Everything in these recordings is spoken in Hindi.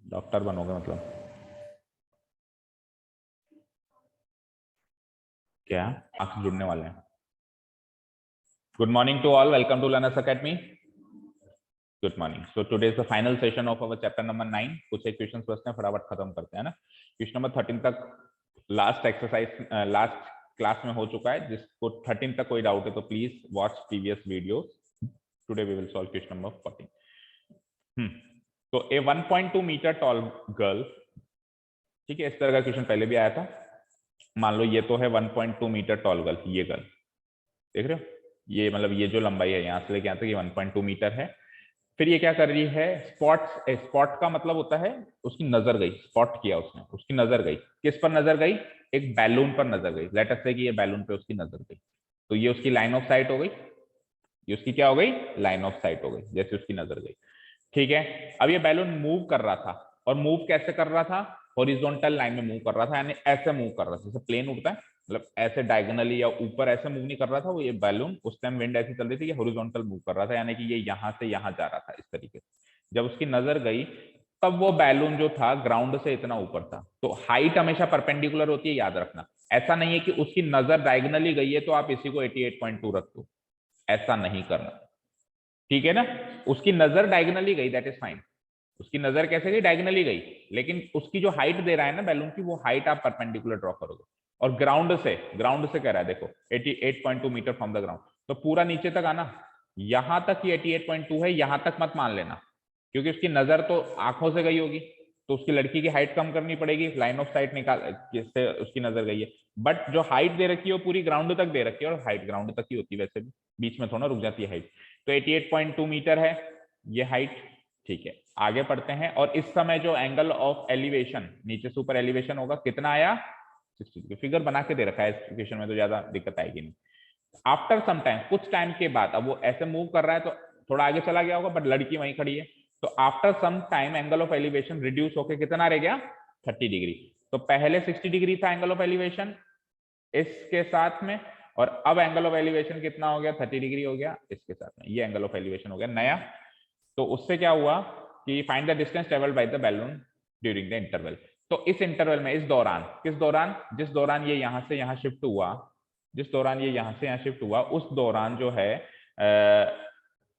डॉक्टर बनोगे मतलब क्या? आंख जुड़ने वाले हैं। Good morning to all, welcome to Learners Academy. Good morning. So today is the final session of our chapter number 9। कुछ एक क्वेश्चंस बचते हैं, फटाफट खत्म करते हैं ना। क्वेश्चन नंबर 13 तक लास्ट एक्सरसाइज लास्ट क्लास में हो चुका है। जिसको 13 तक कोई डाउट है तो please watch previous videos. Today we will solve question number 14। तो ए 1.2 मीटर टॉल गर्ल, ठीक है, इस तरह का क्वेश्चन पहले भी आया था। मान लो ये तो है 1.2 मीटर टॉल गर्ल, ये गर्ल देख रहे हो, ये मतलब ये जो लंबाई है यहां से लेके यहां तक ये 1.2 मीटर है। फिर ये क्या कर रही है, स्पॉट। स्पॉट का मतलब होता है उसकी नजर गई, स्पॉट किया उसने, उसकी नजर गई। किस पर नजर गई? एक बैलून पर नजर गई। लेट अस से कि ये बैलून पे उसकी नजर गई, तो ये उसकी लाइन ऑफ साइट हो गई। ये उसकी क्या हो गई? लाइन ऑफ साइट हो गई, जैसे उसकी नजर गई। ठीक है। अब ये बैलून मूव कर रहा था, और मूव कैसे कर रहा था? हॉरिजॉन्टल लाइन में मूव कर रहा था, यानी ऐसे मूव कर रहा था जैसे प्लेन उड़ता है, मतलब ऐसे डायगोनली या ऊपर ऐसे मूव नहीं कर रहा था वो। ये बैलून उस टाइम विंड ऐसी चल रही थी कि हॉरिजॉन्टल मूव कर रहा था, यानी कि ये यहां से यहां जा रहा था इस तरीके से। जब उसकी नजर गई तब वो बैलून जो था ग्राउंड से इतना ऊपर था। तो हाइट हमेशा परपेंडिकुलर होती है, याद रखना। ऐसा नहीं है कि उसकी नजर डायगोनली गई है तो आप इसी को 88.2 रख दो, ऐसा नहीं करना। ठीक है ना। उसकी नजर डायगोनली गई, दैट इज फाइन। उसकी नजर कैसे गई? डायगोनली गई। लेकिन उसकी जो हाइट दे रहा है ना बैलून की, वो हाइट आप परपेंडिकुलर ड्रॉ करोगे। और ग्राउंड से कह रहा है, देखो 88.2 मीटर फ्रॉम द ग्राउंड, तो पूरा नीचे तक आना। यहां तक ये 88.2 है, यहां तक मत मान लेना, क्योंकि उसकी नजर तो आंखों से गई होगी, तो उसकी लड़की की हाइट कम करनी पड़ेगी, लाइन ऑफ साइट निकाल जिससे उसकी नजर गई है। बट जो हाइट दे रखी है वो पूरी ग्राउंड तक दे रखी है, और हाइट ग्राउंड तक ही होती है वैसे भी, बीच में थोड़ा रुक जाती है हाइट। तो 88.2 मीटर है ये हाइट। ठीक है, आगे पढ़ते हैं। और इस समय जो एंगल ऑफ एलिवेशन, नीचे से ऊपर एलिवेशन होगा, कितना आया? 60 डिग्री। फिगर बना के दे रखा है इस क्वेश्चन में, तो ज्यादा दिक्कत आएगी नहीं। आफ्टर सम टाइम, कुछ टाइम के बाद, अब वो ऐसे मूव कर रहा है तो थोड़ा आगे चला गया होगा, बट लड़की वहीं खड़ी है। तो after some time angle of elevation reduce होकर कितना रह गया? 30 डिग्री। तो पहले 60 डिग्री था एंगल ऑफ एलिवेशन इसके साथ में, और अब एंगल ऑफ एलिवेशन कितना हो गया? 30 डिग्री हो गया इसके साथ में। ये एंगल ऑफ एलिवेशन हो गया नया। तो उससे क्या हुआ कि find the distance travelled by the balloon during the interval. तो इस इंटरवल में, इस दौरान, किस दौरान? जिस दौरान ये यहां से यहां शिफ्ट हुआ, जिस दौरान ये यहां से यहां शिफ्ट हुआ, उस दौरान जो है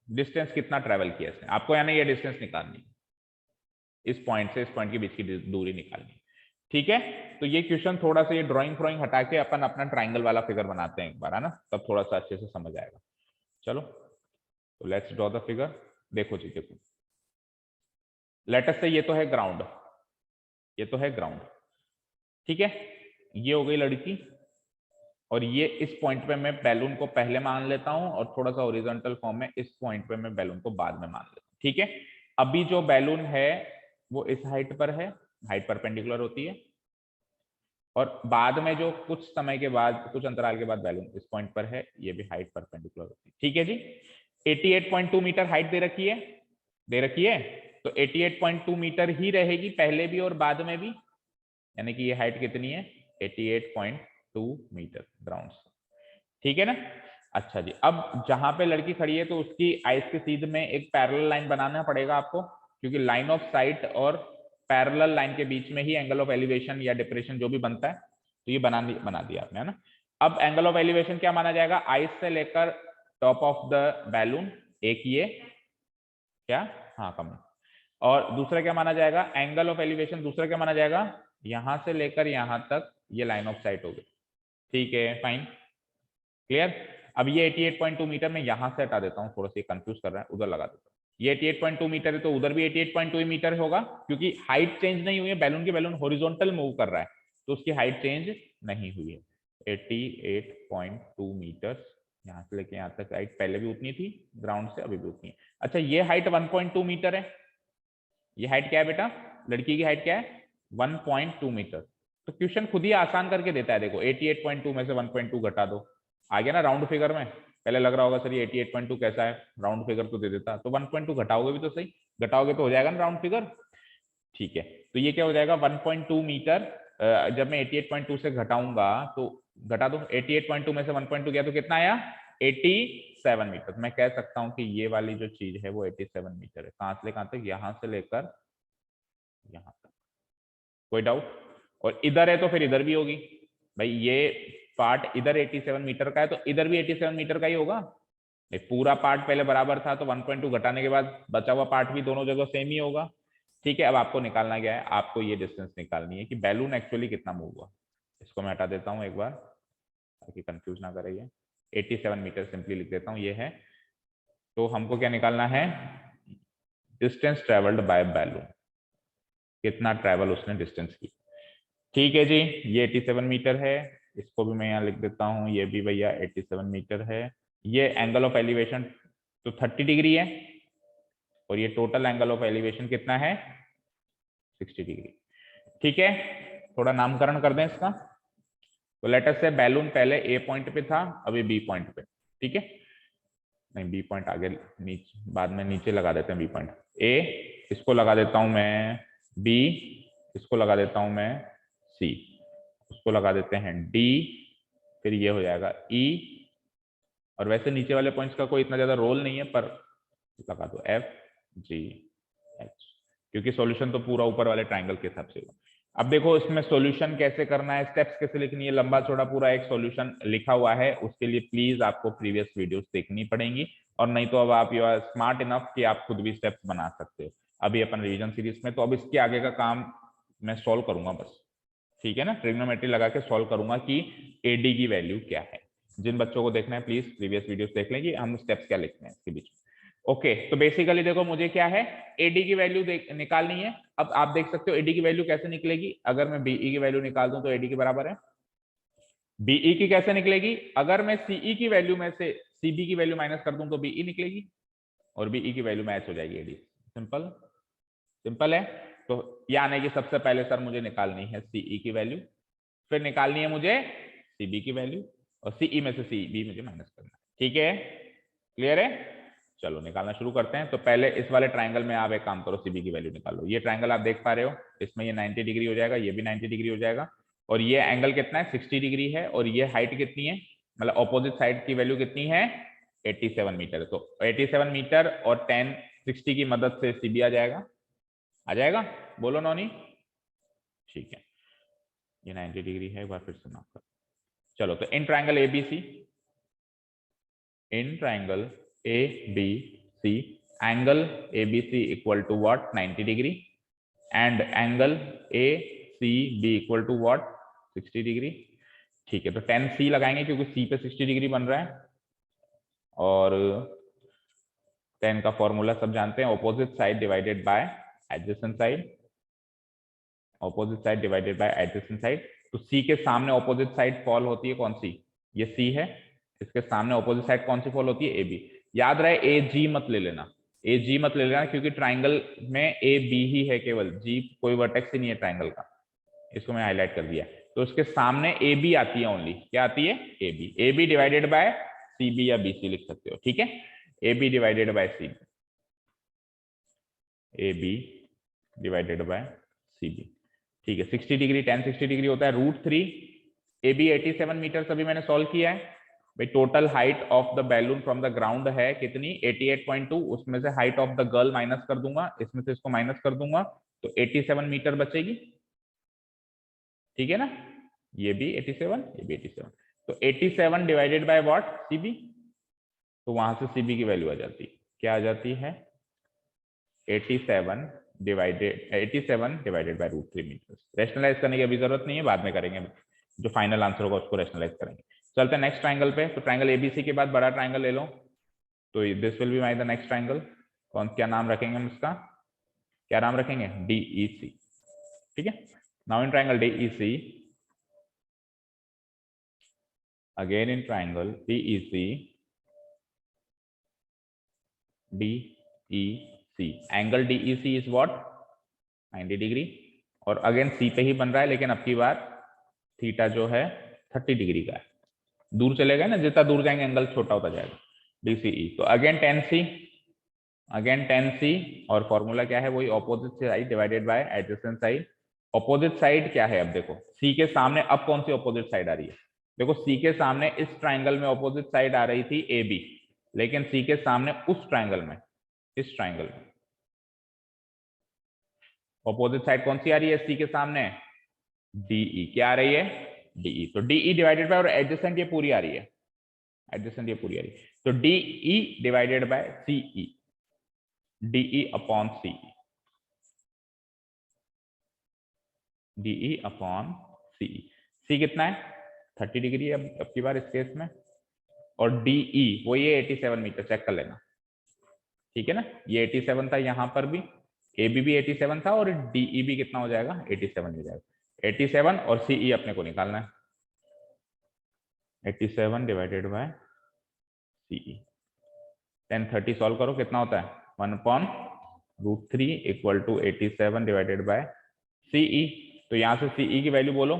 डिस्टेंस कितना ट्रेवल किया इसने, आपको यानी ये डिस्टेंस निकालनी, इस पॉइंट से इस पॉइंट के बीच की दूरी निकालनी। ठीक है। तो ये क्वेश्चन थोड़ा सा ये ड्राइंग फ्रॉइंग हटा के अपन अपना ट्राइंगल वाला फिगर बनाते हैं एक बार, है ना, तब थोड़ा सा अच्छे से समझ आएगा। चलो, तो लेट्स ड्रॉ द फिगर। देखो जी, देखो, लेट अस से ये तो है ग्राउंड, ये तो है ग्राउंड। ठीक है, ये हो गई लड़की, और ये इस पॉइंट पे मैं बैलून को पहले मान लेता हूं, और थोड़ा सा ओरिजेंटल फॉर्म में इस पॉइंट पे मैं बैलून को बाद में मान लेता हूं। ठीक है। अभी जो बैलून है वो इस हाइट पर है, हाइट परपेंडिकुलर होती है, और बाद में जो कुछ समय के बाद, कुछ अंतराल के बाद बैलून इस पॉइंट पर है, ये भी हाइट परपेंडिकुलर होती है। ठीक है जी। 88.2 मीटर हाइट दे रखी है, दे रखी है। तो 88.2 मीटर ही रहेगी पहले भी और बाद में भी, यानी कि ये हाइट कितनी है? 88.2 मीटर ग्राउंड से। ठीक है ना। अच्छा जी, अब जहां पे लड़की खड़ी है तो उसकी आइस के सीध में एक पैरेलल लाइन बनाना पड़ेगा आपको, क्योंकि लाइन ऑफ साइट और पैरेलल लाइन के बीच में ही एंगल ऑफ एलिवेशन या डिप्रेशन जो भी बनता है, तो ये बना दिया आपने, है ना। अब एंगल ऑफ एलिवेशन क्या माना जाएगा? आइस से लेकर टॉप ऑफ द बैलून, एक ये क्या, हाँ कम, और दूसरा क्या माना जाएगा? एंगल ऑफ एलिवेशन दूसरा क्या माना जाएगा? यहां से लेकर यहां तक ये लाइन ऑफ साइट हो गई। ठीक है, फाइन, क्लियर। अब ये 88.2 मीटर में यहां से हटा देता हूं, थोड़ा सा कंफ्यूज कर रहा है, उधर लगा देता हूं। ये 88.2 मीटर है तो उधर भी 88.2 मीटर होगा, क्योंकि हाइट चेंज नहीं हुई है, बैलून की बैलून हॉरिजॉन्टल मूव कर रहा है, तो उसकी हाइट चेंज नहीं हुई है। 88.2 मीटर, यहां से लेके यहां तक हाइट पहले भी उतनी थी ग्राउंड से, अभी भी उतनी है। अच्छा, ये हाइट 1.2 मीटर है। ये हाइट क्या है बेटा? लड़की की हाइट क्या है? 1.2 मीटर। तो क्वेश्चन खुद ही आसान करके देता है, देखो 88.2 में से 1.2 घटा दो, आ गया ना राउंड फिगर में। पहले लग रहा होगा सर ये 88.2 कैसा है, राउंड फिगर तो दे देता, तो 1.2 घटाओगे भी तो सही, घटाओगे तो हो जाएगा ना राउंड फिगर। ठीक है, तो ये क्या हो जाएगा? 1.2 मीटर। जब मैं 88.2 से घटाऊंगा तो घटा दो, 88.2 में से 1.2 गया तो कितना आया? 87 मीटर। तो मैं कह सकता हूं कि ये वाली जो चीज है वो 87 मीटर है। कहां से कहां तक? यहां से लेकर यहाँ तक। कोई डाउट? और इधर है तो फिर इधर भी होगी भाई, ये पार्ट इधर 87 मीटर का है तो इधर भी 87 मीटर का ही होगा। पूरा पार्ट पहले बराबर था तो 1.2 घटाने के बाद बचा हुआ पार्ट भी दोनों जगह सेम ही होगा। ठीक है, अब आपको निकालना क्या है, आपको ये डिस्टेंस निकालनी है कि बैलून एक्चुअली कितना मूव हुआ। इसको मैं हटा देता हूं एक बार ताकि कंफ्यूज ना करे। ये 87 मीटर सिंपली लिख देता हूं ये है। तो हमको क्या निकालना है, डिस्टेंस ट्रेवल्ड बाय बैलून, कितना ट्रेवल उसने डिस्टेंस की। ठीक है जी, ये 87 मीटर है, इसको भी मैं यहाँ लिख देता हूँ, ये भी भैया 87 मीटर है। ये एंगल ऑफ एलिवेशन तो 30 डिग्री है और ये टोटल एंगल ऑफ एलिवेशन कितना है 60 डिग्री। ठीक है, थोड़ा नामकरण कर दें इसका। तो लेट अस से बैलून पहले ए पॉइंट पे था, अभी बी पॉइंट पे। ठीक है, नहीं बी पॉइंट आगे नीचे बाद में नीचे लगा देते हैं बी पॉइंट। ए इसको लगा देता हूं मैं, बी इसको लगा देता हूं मैं, सी उसको लगा देते हैं डी, फिर ये हो जाएगा ई। और वैसे नीचे वाले पॉइंट्स का कोई इतना ज्यादा रोल नहीं है पर लगा दो एफ जी एच, क्योंकि सॉल्यूशन तो पूरा ऊपर वाले ट्राइंगल के हिसाब से होगा। अब देखो इसमें सॉल्यूशन कैसे करना है, स्टेप्स कैसे लिखनी है, लंबा चौड़ा पूरा एक सॉल्यूशन लिखा हुआ है। उसके लिए प्लीज आपको प्रीवियस वीडियोस देखनी पड़ेंगी, और नहीं तो अब आप यू आर स्मार्ट इनफ कि आप खुद भी स्टेप्स बना सकते हो। अभी अपन रिवीजन सीरीज में, तो अब इसके आगे का काम मैं सॉल्व करूंगा बस। ठीक है ना, ट्रिग्नोमेट्री लगा के सॉल्व करूंगा कि एडी की वैल्यू क्या है। जिन बच्चों को देखना है प्लीज प्रीवियस वीडियोस देख लें कि हम स्टेप्स क्या लिखते हैं इसके बीच में। ओके, तो बेसिकली देखो मुझे क्या है, एडी की वैल्यू निकालनी है। अब आप देख सकते हो एडी की वैल्यू कैसे निकलेगी, अगर मैं बीई की वैल्यू निकाल दूं तो एडी के बराबर है। बीई की कैसे निकलेगी, अगर मैं सीई की वैल्यू में से सीबी की वैल्यू माइनस कर दूं तो बीई निकलेगी, और बीई की वैल्यू मैच हो जाएगी एडी। सिंपल सिंपल है। तो यानी कि सबसे पहले सर मुझे निकालनी है सीई की वैल्यू, फिर निकालनी है मुझे सीबी की वैल्यू, और सीई में से सीबी मुझे माइनस करना है। ठीक है, क्लियर है? चलो निकालना शुरू करते हैं। तो पहले इस वाले ट्राइंगल में आप एक काम करो, सीबी की वैल्यू निकालो। ये ट्राइंगल आप देख पा रहे हो, इसमें ये 90 डिग्री हो जाएगा, ये भी 90 डिग्री हो जाएगा, और ये एंगल कितना है 60 डिग्री है, और ये हाइट कितनी है, मतलब ऑपोजिट साइड की वैल्यू कितनी है 87 मीटर। तो 87 मीटर और 10 60 की मदद से सीबी आ जाएगा, आ जाएगा, बोलो नौनी। ठीक है, ये 90 डिग्री है, एक बार फिर से माफ कर। चलो, तो in triangle ABC, in triangle ABC, angle ABC equal to what 90 degree, and angle ACB equal to what 60 degree. ठीक है, तो 10C लगाएंगे क्योंकि C पे 60 डिग्री बन रहा है, और 10 का फॉर्मूला सब जानते हैं, opposite side divided by adjacent side, opposite side divided by adjacent side. तो C के सामने ऑपोजिट साइड फॉल होती है कौन सी, ये C है, इसके सामने ऑपोजिट साइड कौन सी फॉल होती है AB। याद रहे AG मत ले लेना, AG मत ले लेना, क्योंकि ट्राइंगल में AB ही है केवल, G कोई वर्टेक्स ही नहीं है ट्राइंगल का, इसको मैं हाईलाइट कर दिया। तो इसके सामने AB आती है ओनली, क्या आती है AB, AB divided by CB या BC लिख सकते हो। ठीक है, AB divided by CB, AB divided by CB। ठीक है, 60 डिग्री 10 60 डिग्री होता है √3। AB 87 मीटर अभी मैंने सॉल्व किया है भाई। Total height of the balloon from the ground है कितनी 88.2, उसमें से height of the girl minus कर दूंगा, इसमें से इसको माइनस कर दूंगा, तो 87 मीटर बचेगी। ठीक है ना, ये भी 87, ये भी 87, तो 87 डिवाइडेड बाय व्हाट CB, तो वहां से CB की वैल्यू आ जाती है, क्या आ जाती है 87 डिवाइडेड बाय √3 मीटर। रेशनलाइज करने की अभी जरूरत नहीं है, बाद में करेंगे, जो फाइनल आंसर होगा उसको रेशनलाइज करेंगे। चलते हैं नेक्स्ट ट्राइंगल पे। तो ट्राइंगल एबीसी के बाद बड़ा ट्राइंगल ले लो, तो this will be my the next triangle. कौन क्या नाम रखेंगे हम इसका, क्या नाम रखेंगे DEC। ठीक है, now in triangle DEC, again in triangle DEC, angle DEC is what 90 degree, और अगेन C पे ही बन रहा है, लेकिन अब की बार थीटा जो है 30 डिग्री का है। दूर चलेगा ना, जितना दूर जाएंगे एंगल छोटा होता जाएगा, DCE। तो अगेन 10C, और फॉर्मूला क्या है, वही opposite side divided by adjacent side. Opposite side क्या है, अब देखो C के सामने अब कौन सी ऑपोजिट साइड आ रही है, देखो C के सामने इस ट्राइंगल में ऑपोजिट साइड आ रही थी AB, लेकिन C के सामने उस ट्राइंगल में, इस ट्राइंगल में ऑपोजिट साइड कौन सी आ रही है सी के सामने? डीई। क्या आ रही है? डीई। तो डीई डिवाइडेड बाय, और एडजेसेंट ये पूरी आ रही है, एडजेसेंट ये पूरी आ रही है, तो DE divided by CE, DE upon CE, DE upon CE. C कितना है? 30 डिग्री है अब की बार इस केस में, और डीई वो ये 87 मीटर, चेक कर लेना, ठीक है ना। ये 87 था, यहां पर भी ए बी 87 था, और डीई भी कितना हो जाएगा? 87 हो जाएगा। 87 और सीई अपने को निकालना है, 87 डिवाइडेड बाय सीई। 1030 सॉल्व करो, कितना होता है? 1/√3 equal to 87 divided by CE. तो यहां से सीई की वैल्यू बोलो,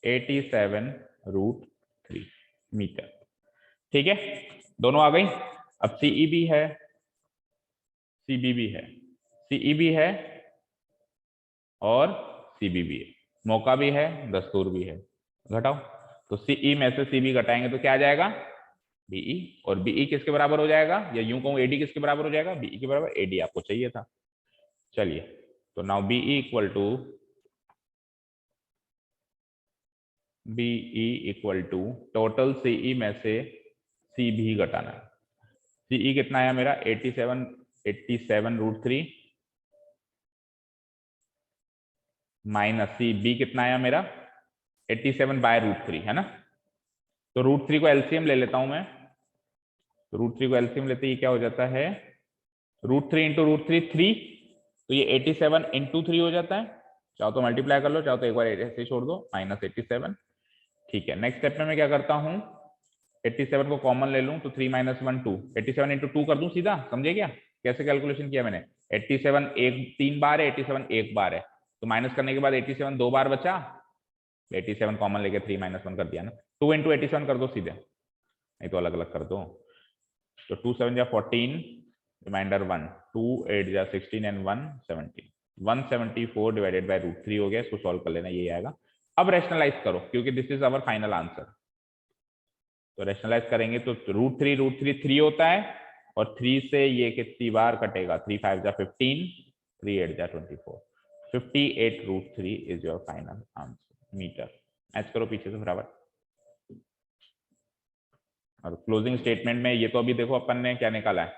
87√3 मीटर, ठीक है। दोनों आ गई। अब सीई भी है, सीबी भी है, सीई भी है और सीबी भी है, मौका भी है, दस्तूर भी है। घटाओ, तो सीई में से सीबी घटाएंगे तो क्या आ जाएगा? बीई। और बीई किसके बराबर हो जाएगा, या यूं कहूं एडी किसके बराबर हो जाएगा? बीई के बराबर। एडी आपको चाहिए था। चलिए, तो now BE equal to, BE equal to total CE में से सीबी घटाना है। सीई कितना है मेरा? 87√3 माइनस सी बी कितना आया मेरा? 87/√3, है ना। तो √3 को एलसीएम ले लेता हूं मैं, तो √3 को एलसीएम लेते ही क्या हो जाता है? √3 इंटू √3 3, तो ये 87 इंटू 3 हो जाता है। चाहो तो मल्टीप्लाई कर लो, चाहो तो एक बार ऐसे ही छोड़ दो, -87। ठीक है, नेक्स्ट स्टेप में मैं क्या करता हूं, 87 को कॉमन ले लूं, तो 3 - 1 2, 87 इंटू 2 कर दूं सीधा, समझे क्या कैसे कैलकुलेशन किया मैंने? 87 एक 3 बार है, 87 एक बार है, तो माइनस करने के बाद 87 2 बार बचा, 87 कॉमन लेके 3 - 1 कर दिया ना। 2 इंटू 87 कर दो सीधे, नहीं तो अलग अलग कर दो। तो 2 7 जा 14, रिमाइंडर 1, 2 8 जा 16 एंड 1 17, 174 डिवाइडेड बाय √3 हो गया। इसको सॉल्व कर लेना, ये आएगा। अब रैशनलाइज करो, क्योंकि this is our final answer. तो रैशनलाइज करेंगे तो √3 3 होता है, और 3 से ये कितनी बार कटेगा? 3 5 जा 15, 3 8 जा 24, 58√3 is your final answer metre. Match करो पीछे से बराबर। और क्लोजिंग स्टेटमेंट में ये तो अभी देखो अपन ने क्या निकाला है,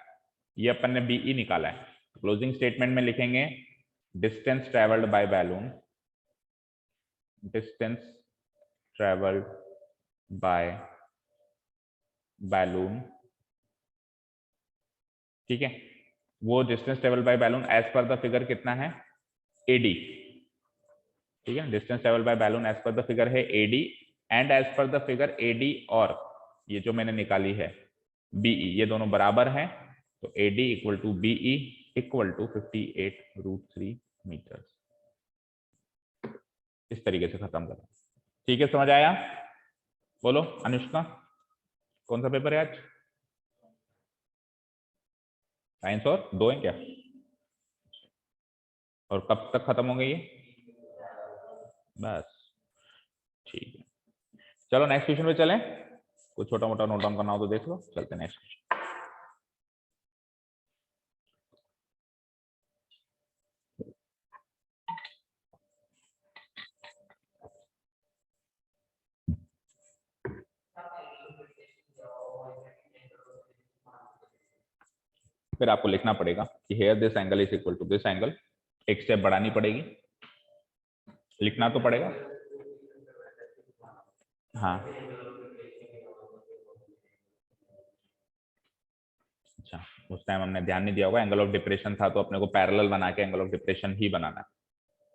ये अपन ने बीई निकाला है। क्लोजिंग स्टेटमेंट में लिखेंगे distance travelled by balloon, distance travelled by balloon, ठीक है। वो distance travelled by balloon as per the figure कितना है? एडी, ठीक है। Distance travelled by balloon as per the figure है AD, and as per the figure AD और ये जो मैंने निकाली है बीई, ये दोनों बराबर हैं। तो AD equal to BE equal to 58√3 metre. इस तरीके से खत्म करना, ठीक है। समझ आया? बोलो अनुष्का, कौन सा पेपर है आज? साइंस, और 2 है क्या? और कब तक खत्म होंगे ये? बस, ठीक है। चलो नेक्स्ट क्वेश्चन पे चलें। कुछ छोटा मोटा नोट डाउन करना हो तो देख लो, चलते हैं नेक्स्ट क्वेश्चन। फिर आपको लिखना पड़ेगा कि here this angle is equal to this angle, एक स्टेप बढ़ानी पड़ेगी, लिखना तो पड़ेगा। हाँ, अच्छा, उस टाइम हमने ध्यान नहीं दिया होगा, एंगल ऑफ डिप्रेशन था तो अपने को पैरेलल बना के एंगल ऑफ डिप्रेशन ही बनाना है।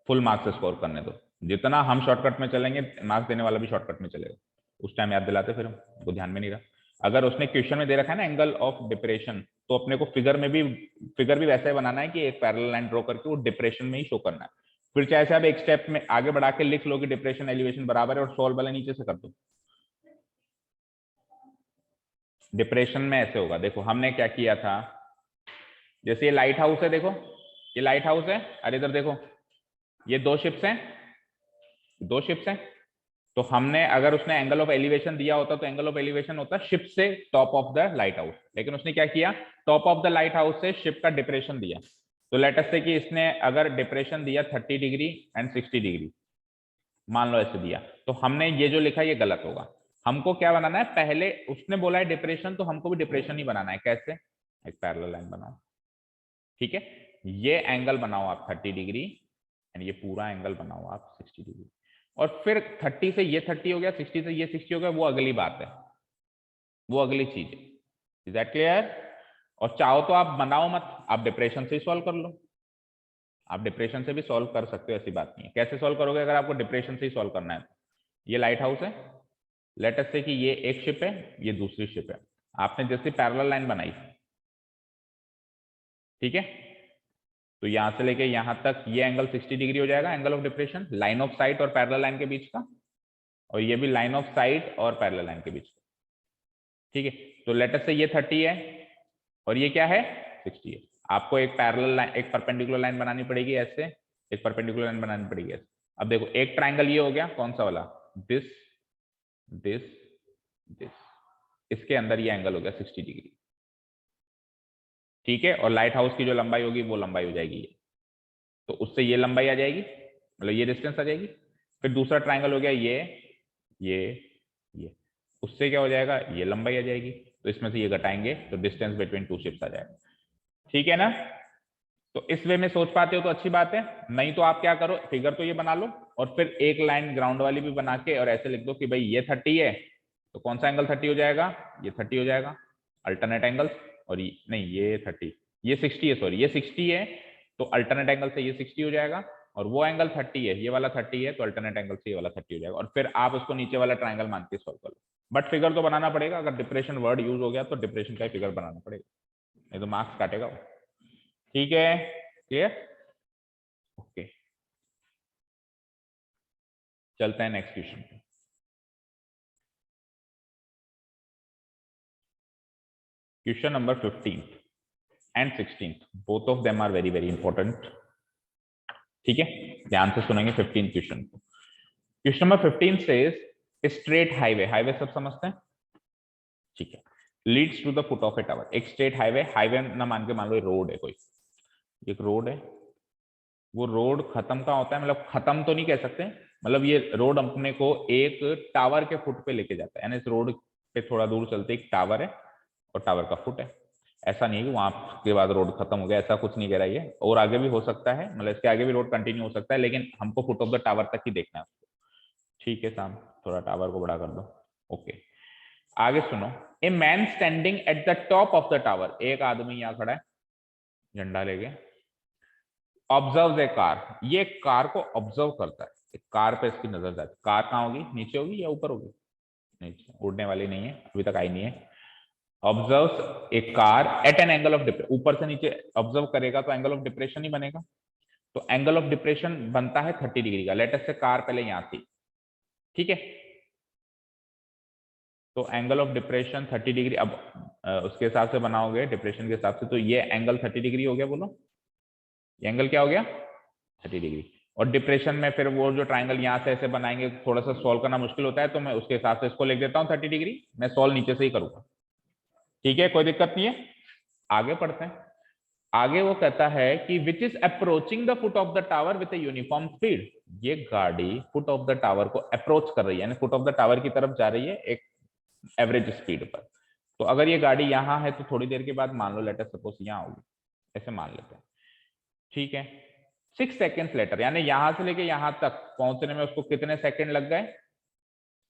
फुल मार्क्स स्कोर करने दो, जितना हम शॉर्टकट में चलेंगे मार्क्स देने वाला भी शॉर्टकट में चलेगा। उस टाइम याद दिलाते, फिर हमको ध्यान में नहीं रहा। अगर उसने क्वेश्चन में दे रखा है ना एंगल ऑफ डिप्रेशन, तो अपने को फिगर भी वैसा ही बनाना है कि एक पैरेलल लाइन ड्रॉ करके वो डिप्रेशन में ही शो करना है। फिर चाहे से आप एक स्टेप में आगे बढ़ा के लिख लो कि डिप्रेशन एलिवेशन बराबर है, और सॉल्व वाला नीचे से कर दो। डिप्रेशन में ऐसे होगा, देखो हमने क्या किया था, जैसे ये लाइट हाउस है, देखो ये लाइट हाउस है, अरे इधर देखो ये 2 शिप्स हैं, 2 शिप्स हैं। तो हमने, अगर उसने एंगल ऑफ एलिवेशन दिया होता तो एंगल ऑफ एलिवेशन होता शिप से top of the light house, लेकिन उसने क्या किया, top of the light house से शिप का डिप्रेशन दिया। तो लेट अस से कि इसने अगर डिप्रेशन दिया 30 डिग्री एंड 60 डिग्री, मान लो ऐसे दिया, तो हमने ये जो लिखा ये गलत होगा। हमको क्या बनाना है, पहले उसने बोला है डिप्रेशन, तो हमको भी डिप्रेशन ही बनाना है। कैसे? एक पैरेलल लाइन बनाओ, ठीक है, ये एंगल बनाओ आप 30 डिग्री एंड ये पूरा एंगल बनाओ आप 60 डिग्री, और फिर 30 से ये 30 हो गया, 60 से ये 60 हो गया, वो अगली बात है, वो अगली चीज है। Is that clear? और चाहो तो आप बनाओ मत, आप डिप्रेशन से ही सॉल्व कर लो, आप डिप्रेशन से भी सॉल्व कर सकते हो, ऐसी बात नहीं है। कैसे सॉल्व करोगे अगर आपको डिप्रेशन से ही सॉल्व करना है? ये लाइट हाउस है, लेट अस से कि ये एक शिप है, ये दूसरी शिप है, आपने जैसे पैरेलल लाइन बनाई, ठीक है, तो यहां से लेके यहां तक ये एंगल 60 डिग्री हो जाएगा, angle of depression, line of site और पैरेलल लाइन के बीच का, और ये भी लाइन ऑफ साइट और पैरेलल लाइन के बीच का, ठीक है। तो लेट अस से ये 30 है और ये क्या है, 60 है। आपको एक पैरेलल लाइन, एक परपेंडिकुलर लाइन बनानी पड़ेगी ऐसे, एक परपेंडिकुलर लाइन बनानी पड़ेगी ऐसे। अब देखो एक ट्राइंगल ये हो गया, कौन सा वाला, दिस दिस दिस, इसके अंदर ये एंगल हो गया 60 डिग्री, ठीक है, और लाइट हाउस की जो लंबाई होगी वो लंबाई हो जाएगी ये, तो उससे ये लंबाई आ जाएगी, मतलब ये डिस्टेंस आ जाएगी। फिर दूसरा ट्राइंगल हो गया ये, उससे क्या हो जाएगा, ये लंबाई आ जाएगी, तो इसमें से ये घटाएंगे तो डिस्टेंस बिटवीन टू शिप्स आ जाएगा, ठीक है ना। तो इस वे में सोच पाते हो तो अच्छी बात है, नहीं तो आप क्या करो, फिगर तो ये बना लो और फिर एक लाइन ग्राउंड वाली भी बना के और ऐसे लिख दो कि भाई ये 30 है, तो कौन सा एंगल 30 हो जाएगा, ये 30 हो जाएगा, अल्टरनेट एंगल्स, और ये नहीं, ये 30, ये 60 है, सॉरी ये 60 है, तो अल्टरनेट एंगल से ये 60 हो जाएगा, और वो एंगल 30 है, ये वाला 30 है, तो अल्टरनेट एंगल से ये वाला 30 हो जाएगा, और फिर आप उसको नीचे वाला ट्राइंगल मान के सॉल्व कर लो। बट फिगर तो बनाना पड़ेगा, अगर डिप्रेशन वर्ड यूज हो गया तो डिप्रेशन का फिगर बनाना पड़ेगा, नहीं तो मार्क्स काटेगा वो, ठीक है, क्लियर, ओके। चलते हैं नेक्स्ट क्वेश्चन पे। Question number 15 and 16, both of them are very very important, ठीक है, ध्यान से सुनेंगे 15 क्वेश्चन को। Question number 15 says straight highway, highway सब समझते हैं, ठीक है, leads to the foot of a tower. एक स्ट्रेट हाईवे, हाईवे ना मान के मान लो रोड है, कोई एक रोड है, वो रोड खत्म कहाँ होता है, मतलब खत्म तो नहीं कह सकते, मतलब ये रोड अपने को एक टावर के फुट पे लेके जाता है, यानी इस रोड पे थोड़ा दूर चलते एक टावर है और टावर का फुट है। ऐसा नहीं है कि वहां के बाद रोड खत्म हो गया, ऐसा कुछ नहीं कह रहा है, और आगे भी हो सकता है, मतलब इसके आगे भी रोड कंटिन्यू हो सकता है, लेकिन हमको फुट ऑफ द टावर तक ही देखना है उसको, ठीक है साहब, थोड़ा टावर को बड़ा कर दो, ओके। आगे सुनो, a man standing at the top of the tower, एक आदमी यहाँ खड़ा है झंडा लेके, ऑब्जर्व ए कार, ये कार को ऑब्जर्व करता है, एक कार पे इसकी नजर जाती है, कार कहाँ होगी, नीचे होगी या ऊपर होगी, नीचे, उड़ने वाली नहीं है, अभी तक आई नहीं है। Observe a car eight an angle of depression, ऊपर से नीचे ऑब्जर्व करेगा तो एंगल ऑफ डिप्रेशन ही बनेगा, तो एंगल ऑफ डिप्रेशन बनता है 30 डिग्री का, लेट अस से कार पहले यहां थी, ठीक है, तो एंगल ऑफ डिप्रेशन 30 डिग्री, अब उसके हिसाब से बनाओगे डिप्रेशन के हिसाब से, तो ये एंगल 30 डिग्री हो गया, बोलो ये एंगल क्या हो गया, 30 डिग्री। और डिप्रेशन में फिर वो जो ट्राइंगल यहाँ से ऐसे बनाएंगे, थोड़ा सा सॉल्व करना मुश्किल होता है, तो मैं उसके हिसाब से इसको लिख देता हूँ 30 डिग्री, मैं सॉल्व नीचे से ही करूंगा, ठीक है, कोई दिक्कत नहीं है। आगे पढ़ते हैं, आगे वो कहता है कि which is approaching the foot of the tower with uniform speed, ये गाड़ी फुट ऑफ द टावर को अप्रोच कर रही है, यानी फुट ऑफ द टावर की तरफ जा रही है एक एवरेज स्पीड पर। तो अगर ये गाड़ी यहाँ है तो थोड़ी देर के बाद मान लो लेटर सपोज यहाँ होगी, ऐसे मान लेते हैं, ठीक है। 6 सेकेंड्स लेटर, यानी यहां से लेके यहां तक पहुंचने में उसको कितने सेकंड लग गए,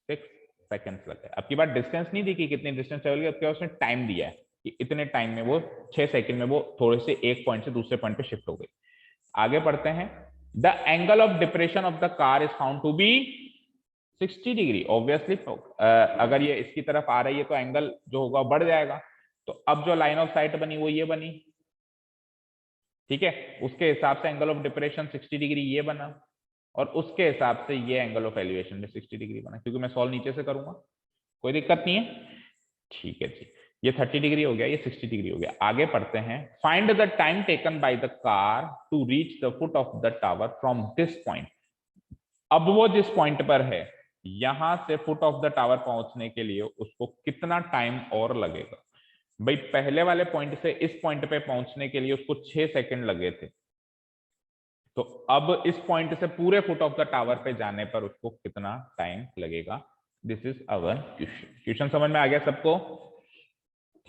6 सेकंड्स लग गए। अब की बात डिस्टेंस नहीं दी कि कितनी डिस्टेंस ट्रेवल की, अब क्या उसने टाइम दिया है कि इतने टाइम में वो 6 सेकंड में वो थोड़े से एक पॉइंट से दूसरे पॉइंट पे शिफ्ट हो गई। आगे पढ़ते हैं, the angle of depression of the car is found to be 60 degree, obviously अगर ये इसकी तरफ आ रही है तो एंगल जो होगा बढ़ जाएगा, तो अब जो लाइन ऑफ साइट बनी वो ये बनी, ठीक है, उसके हिसाब से एंगल ऑफ डिप्रेशन 60 डिग्री ये बना, और उसके हिसाब से ये एंगल ऑफ एलिवेशन में 60 डिग्री बना, क्योंकि मैं सॉल्व नीचे से करूंगा, कोई दिक्कत नहीं है, ठीक है जी। ये 30 डिग्री हो गया, ये 60 डिग्री हो गया। आगे पढ़ते हैं, find the time taken by the car to reach the foot of the tower from this point. अब वो जिस पॉइंट पर है, यहां से फुट ऑफ द टावर पहुंचने के लिए उसको कितना टाइम और लगेगा। भाई पहले वाले पॉइंट से इस पॉइंट पे पहुंचने के लिए उसको 6 सेकंड लगे थे, तो अब इस पॉइंट से पूरे फुट ऑफ द टावर पे जाने पर उसको कितना टाइम लगेगा। This is our question. Question समझ में आ गया सबको?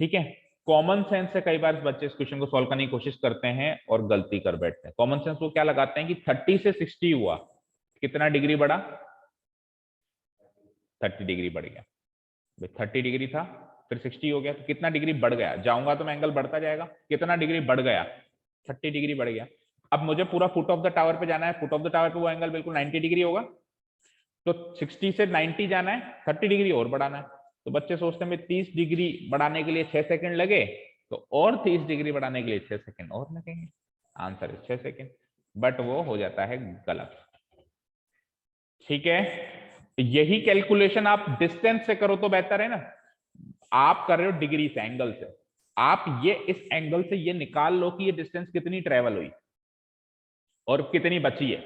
ठीक है। कॉमन सेंस से कई बार बच्चे इस क्वेश्चन को सॉल्व करने की कोशिश करते हैं और गलती कर बैठते हैं। कॉमन सेंस वो क्या लगाते हैं कि 30 से 60 हुआ, कितना डिग्री बढ़ा? 30 डिग्री बढ़ गया। 30 डिग्री था, फिर 60 हो गया, तो कितना डिग्री बढ़ गया? जाऊंगा तो मैं एंगल बढ़ता जाएगा, कितना डिग्री बढ़ गया? 30 डिग्री बढ़ गया। अब मुझे पूरा फुट ऑफ द टावर पे जाना है, फुट ऑफ द टावर पे वो एंगल बिल्कुल 90 डिग्री होगा, तो 60 से 90 जाना है, 30 डिग्री और बढ़ाना है। तो बच्चे सोचते हैं 30 डिग्री बढ़ाने के लिए 6 सेकंड लगे, तो और 30 डिग्री बढ़ाने के लिए 6 सेकंड और लगेंगे। आंसर है 6 सेकंड, बट वो हो जाता है गलत। ठीक है, यही कैलकुलेशन आप डिस्टेंस से करो तो बेहतर है ना। आप कर रहे हो डिग्री से, एंगल से, आप ये इस एंगल से ये निकाल लो कि ये डिस्टेंस कितनी ट्रेवल हुई और कितनी बची है,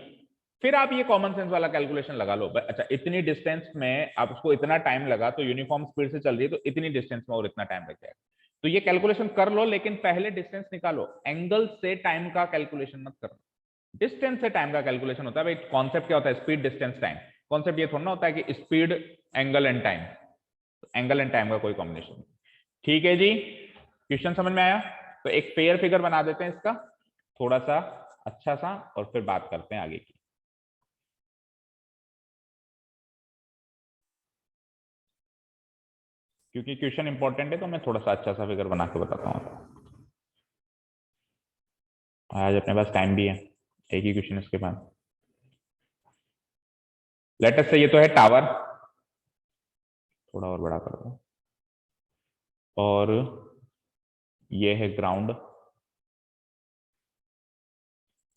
फिर आप ये कॉमन सेंस वाला कैलकुलेशन लगा लो। अच्छा, इतनी डिस्टेंस में आपको इतना टाइम लगा, तो यूनिफॉर्म स्पीड से चल रही है, तो इतनी डिस्टेंस में और इतना टाइम लग जाएगा। तो ये कैलकुलेशन कर लो, लेकिन पहले डिस्टेंस निकालो, एंगल से टाइम का कैलकुलेशन मत करो। डिस्टेंस से टाइम का कैलकुलेशन होता है। भाई कॉन्सेप्ट क्या होता है? Speed, distance, time. कॉन्सेप्ट ये थोड़ा ना होता है कि speed, angle and time. Angle and time का कोई कॉम्बिनेशन नहीं। ठीक है जी, क्वेश्चन समझ में आया? तो एक पेयर फिगर बना देते हैं इसका थोड़ा सा अच्छा सा, और फिर बात करते हैं आगे की। क्योंकि क्वेश्चन इंपॉर्टेंट है, तो मैं थोड़ा सा अच्छा सा फिगर बना के बताता हूँ। आज अपने पास टाइम भी है, एक ही क्वेश्चन इसके बाद। लेटेस्ट से ये तो है टावर, थोड़ा और बड़ा कर दो, और ये है ग्राउंड।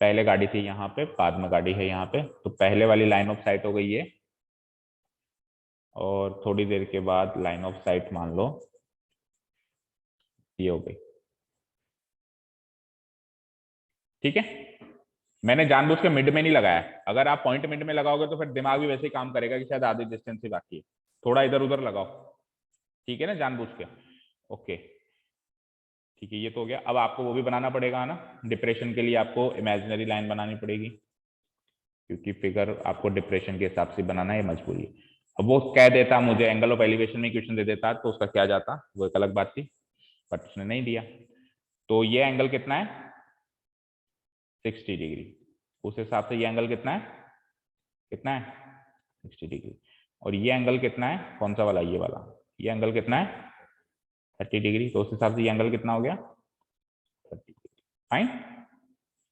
पहले गाड़ी थी यहाँ पे, बाद में गाड़ी है यहाँ पे, तो पहले वाली लाइन ऑफ साइट हो गई ये, और थोड़ी देर के बाद लाइन ऑफ साइट मान लो ये हो गई। ठीक है, मैंने जानबूझ के मिड में नहीं लगाया। अगर आप पॉइंट मिड में लगाओगे तो फिर दिमाग भी वैसे ही काम करेगा कि शायद आधी डिस्टेंस ही बाकी है, थोड़ा इधर उधर लगाओ। ठीक है ना, जानबूझ के। ओके, ठीक है, ये तो हो गया। अब आपको वो भी बनाना पड़ेगा ना, डिप्रेशन के लिए आपको इमेजिनरी लाइन बनानी पड़ेगी, क्योंकि फिगर आपको डिप्रेशन के हिसाब से बनाना है, मजबूरी है। अब वो कह देता मुझे एंगल ऑफ एलिवेशन में क्वेश्चन दे देता तो उसका क्या जाता, वो एक अलग बात थी, बट उसने नहीं दिया। तो ये एंगल कितना है? 60 डिग्री। उस हिसाब से ये एंगल कितना है? कितना है? 60 डिग्री। और ये एंगल कितना है? कौन सा वाला? ये वाला। ये एंगल कितना है? 30 डिग्री। तो उस हिसाब से ये एंगल कितना हो गया? 30 डिग्री। फाइन।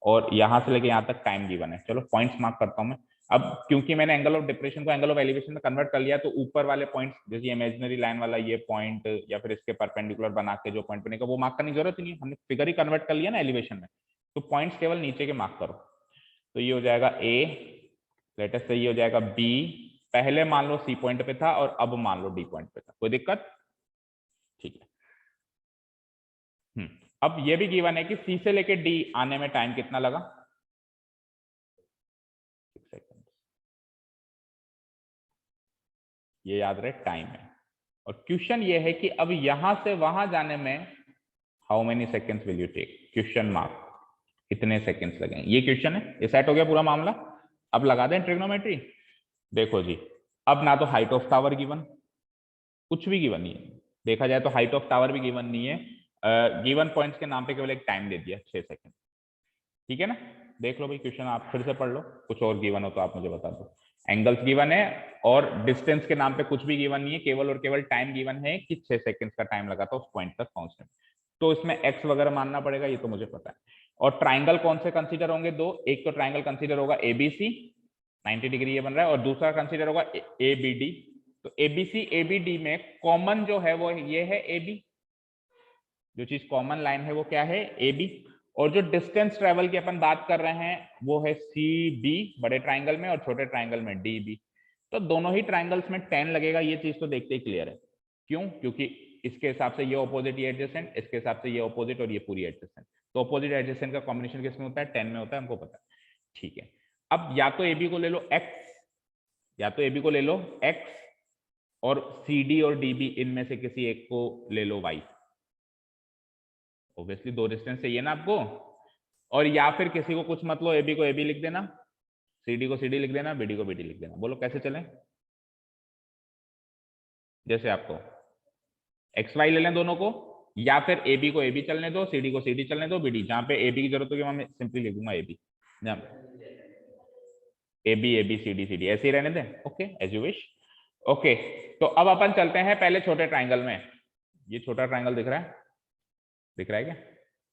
और यहां से लेके यहां तक टाइम गिवन है। चलो पॉइंट्स मार्क करता हूं मैं। अब क्योंकि मैंने एंगल ऑफ डिप्रेशन को एंगल ऑफ एलिवेशन में कन्वर्ट कर लिया, तो ऊपर वाले पॉइंट्स, जैसे इमेजिनरी लाइन वाला ये पॉइंट, या फिर इसके परपेंडिकुलर बना के जो पॉइंट बनेगा वो मार्क करने की जरूरत नहीं है, हमने फिगर ही कन्वर्ट कर लिया ना एलिवेशन में। तो पॉइंट्स केवल नीचे के मार्क करो। तो ये हो जाएगा ए, लेटेस्ट से ये हो जाएगा बी। पहले मान लो सी पॉइंट पे था और अब मान लो डी पॉइंट पे था, कोई दिक्कत? ठीक है। अब ये भी गिवन है कि सी से लेके डी आने में टाइम कितना लगा? 6 सेकंड। ये याद रहे, टाइम है। और क्वेश्चन ये है कि अब यहां से वहां जाने में how many seconds will you take? Question mark. कितने सेकेंड्स लगेंगे? ये क्वेश्चन है, ये सेट हो गया पूरा मामला। अब लगा दें ट्रिग्नोमेट्री। देखो जी, अब ना तो हाइट ऑफ टावर गिवन, कुछ भी गिवन नहीं है। देखा जाए तो हाइट ऑफ टावर भी गिवन नहीं है, गिवन पॉइंट्स के नाम पे केवल एक टाइम दे दिया 6 सेकंड। ठीक है ना? देख लो भाई, क्वेश्चन आप फिर से पढ़ लो, कुछ और गिवन हो तो आप मुझे बता दो। एंगल्स गिवन है और डिस्टेंस के नाम पे कुछ भी गिवन नहीं है, केवल और केवल टाइम गिवन है कि 6 सेकंड्स का टाइम लगा था उस पॉइंट तक पहुंचने में। तो इसमें एक्स वगैरह मानना पड़ेगा, ये तो मुझे पता है। और ट्राइंगल कौन से कंसीडर होंगे? दो। एक तो ट्राइंगल कंसीडर होगा एबीसी, 90 डिग्री ये बन रहा है, और दूसरा कंसीडर होगा एबीडी। तो एबीसी एबीडी में कॉमन जो है वो ये है एबी, जो चीज कॉमन लाइन है वो क्या है? एबी। और जो डिस्टेंस ट्रेवल की अपन बात कर रहे हैं वो है सी बी, बड़े ट्राइंगल में, और छोटे ट्राइंगल में डी बी। तो दोनों ही ट्राइंगल्स में 10 लगेगा, ये चीज तो देखते ही क्लियर है। क्यों? क्योंकि इसके हिसाब से ये ऑपोजिट, ये एडजेसेंट, इसके हिसाब से ये ऑपोजिट और ये पूरी एडजेसेंट। तो ऑपोजिट एडजेसेंट का कॉम्बिनेशन किसमें होता है? 10 में होता है, हमको पता है। ठीक है, अब या तो एबी को ले लो एक्स, या तो एबी को ले लो एक्स, और सी डी और डीबी इनमें से किसी एक को ले लो वाई। ऑब्वियसली दो डिस्टेंस चाहिए ना आपको, और या फिर किसी को कुछ मतलब ए बी को ए बी लिख देना, सी डी को सी डी लिख देना, बी डी को बी डी लिख देना। बोलो कैसे चले? जैसे आपको एक्स वाई ले लें दोनों को, या फिर ए बी को ए बी चलने दो, सी डी को सी डी चलने दो, बी डी जहां पे ए बी की जरूरत होगी वहां मैं सिंपली लिख दूंगा A B, A B C D ऐसे ही रहने दें। Okay as you wish. Okay तो अब अपन चलते हैं पहले छोटे ट्राइंगल में। ये छोटा ट्राइंगल दिख रहा है, दिख रहा है क्या?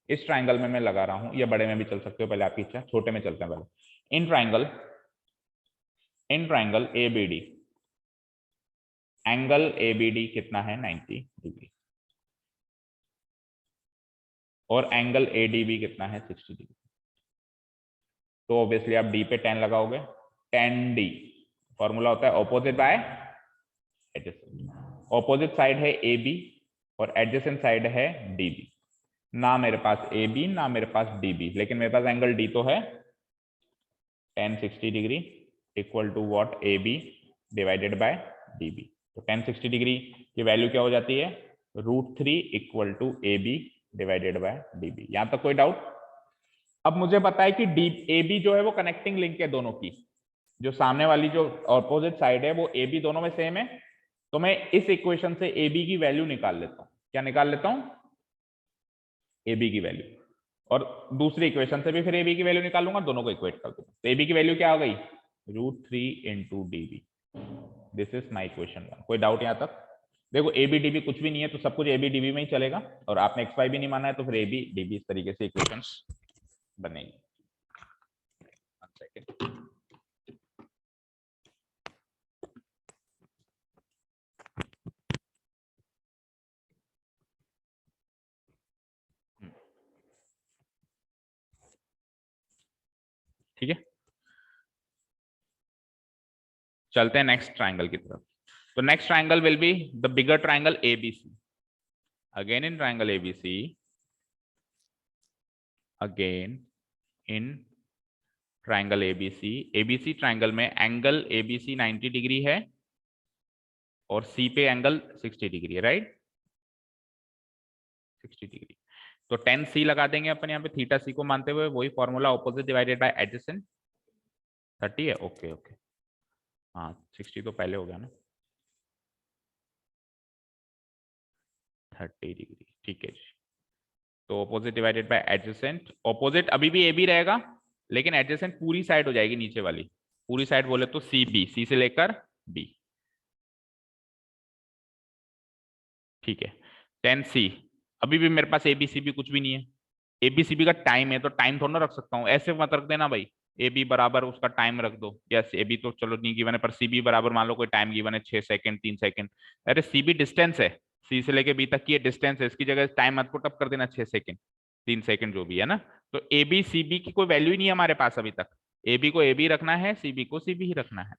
इस ट्राइंगल में मैं लगा रहा हूं, या बड़े में भी चल सकते हो, पहले आपकी इच्छा। छोटे में चलते हैं पहले। In triangle A B D, angle A B D कितना है? 90 डिग्री। और एंगल ए डी बी कितना है? 60 डिग्री। तो ऑब्वियसली आप डी पे 10 लगाओगे। 10 डी फॉर्मूला होता है opposite by adjacent. Opposite side है ए बी और एडजेसेंट साइड है डी बी। ना मेरे पास ए बी ना मेरे पास डी बी, लेकिन मेरे पास एंगल डी तो है। 10 60 degree equal to what? A B divided by D B. तो 10 60 डिग्री की वैल्यू क्या हो जाती है? √3 equal to A B divided by D B. यहां तक कोई डाउट? अब मुझे पता है कि डी ए बी जो है वो कनेक्टिंग लिंक है दोनों की, जो सामने वाली जो ऑपोजिट साइड है वो ए बी दोनों में सेम है। तो मैं इस इक्वेशन से ए बी की वैल्यू निकाल लेता हूं। क्या निकाल लेता हूं? ए बी की वैल्यू। और दूसरी इक्वेशन से भी फिर ए बी की वैल्यू निकालूंगा, दोनों को इक्वेट कर दूंगा। तो ए बी की वैल्यू क्या हो गई? √3 into D B. This is my equation 1। कोई डाउट यहां तक? देखो ए बी डी बी कुछ भी नहीं है तो सब कुछ ए बी डी बी में ही चलेगा, और आपने एक्स वाई भी नहीं माना है तो फिर ए बी डी बी इस तरीके से इक्वेशन बनेगी। ठीक है, चलते हैं नेक्स्ट ट्राइंगल की तरफ। तो next triangle will be the bigger triangle ABC. Again in triangle ABC, again in triangle ABC. ABC triangle में एंगल एबीसी 90 डिग्री है और सी पे एंगल 60 डिग्री है, राइट? 60 डिग्री। तो 10 सी लगा देंगे अपन यहाँ पे, थीटा सी को मानते हुए। वही formula, opposite divided by adjacent. 30 है, ओके ओके। हाँ 60 तो पहले हो गया ना। 30 डिग्री, ठीक है जी। तो opposite divided by adjacent. Opposite अभी भी ए बी रहेगा, लेकिन एडजेसेंट पूरी साइड हो जाएगी नीचे वाली। पूरी साइड बोले तो सी बी, सी से लेकर बी। ठीक है। 10 सी, अभी भी मेरे पास ए बी सी बी कुछ भी नहीं है। ए बी सी बी का टाइम है तो टाइम थोड़ा ना रख सकता हूँ, ऐसे मत रख देना भाई। ए बी बराबर उसका टाइम रख दो। यस, ए बी तो चलो नहीं गिवन है, पर सी बी बराबर मान लो कोई टाइम गिवन है 6 सेकंड 3 सेकंड। अरे सी बी डिस्टेंस है, सी से लेके बी तक की डिस्टेंस है, इसकी जगह टाइम मत पुट अप कर देना 6 सेकंड 3 सेकंड जो भी है ना। तो ए बी सी बी की कोई वैल्यू ही नहीं है हमारे पास अभी तक। ए बी को ए बी रखना है, सी बी को सी बी ही रखना है।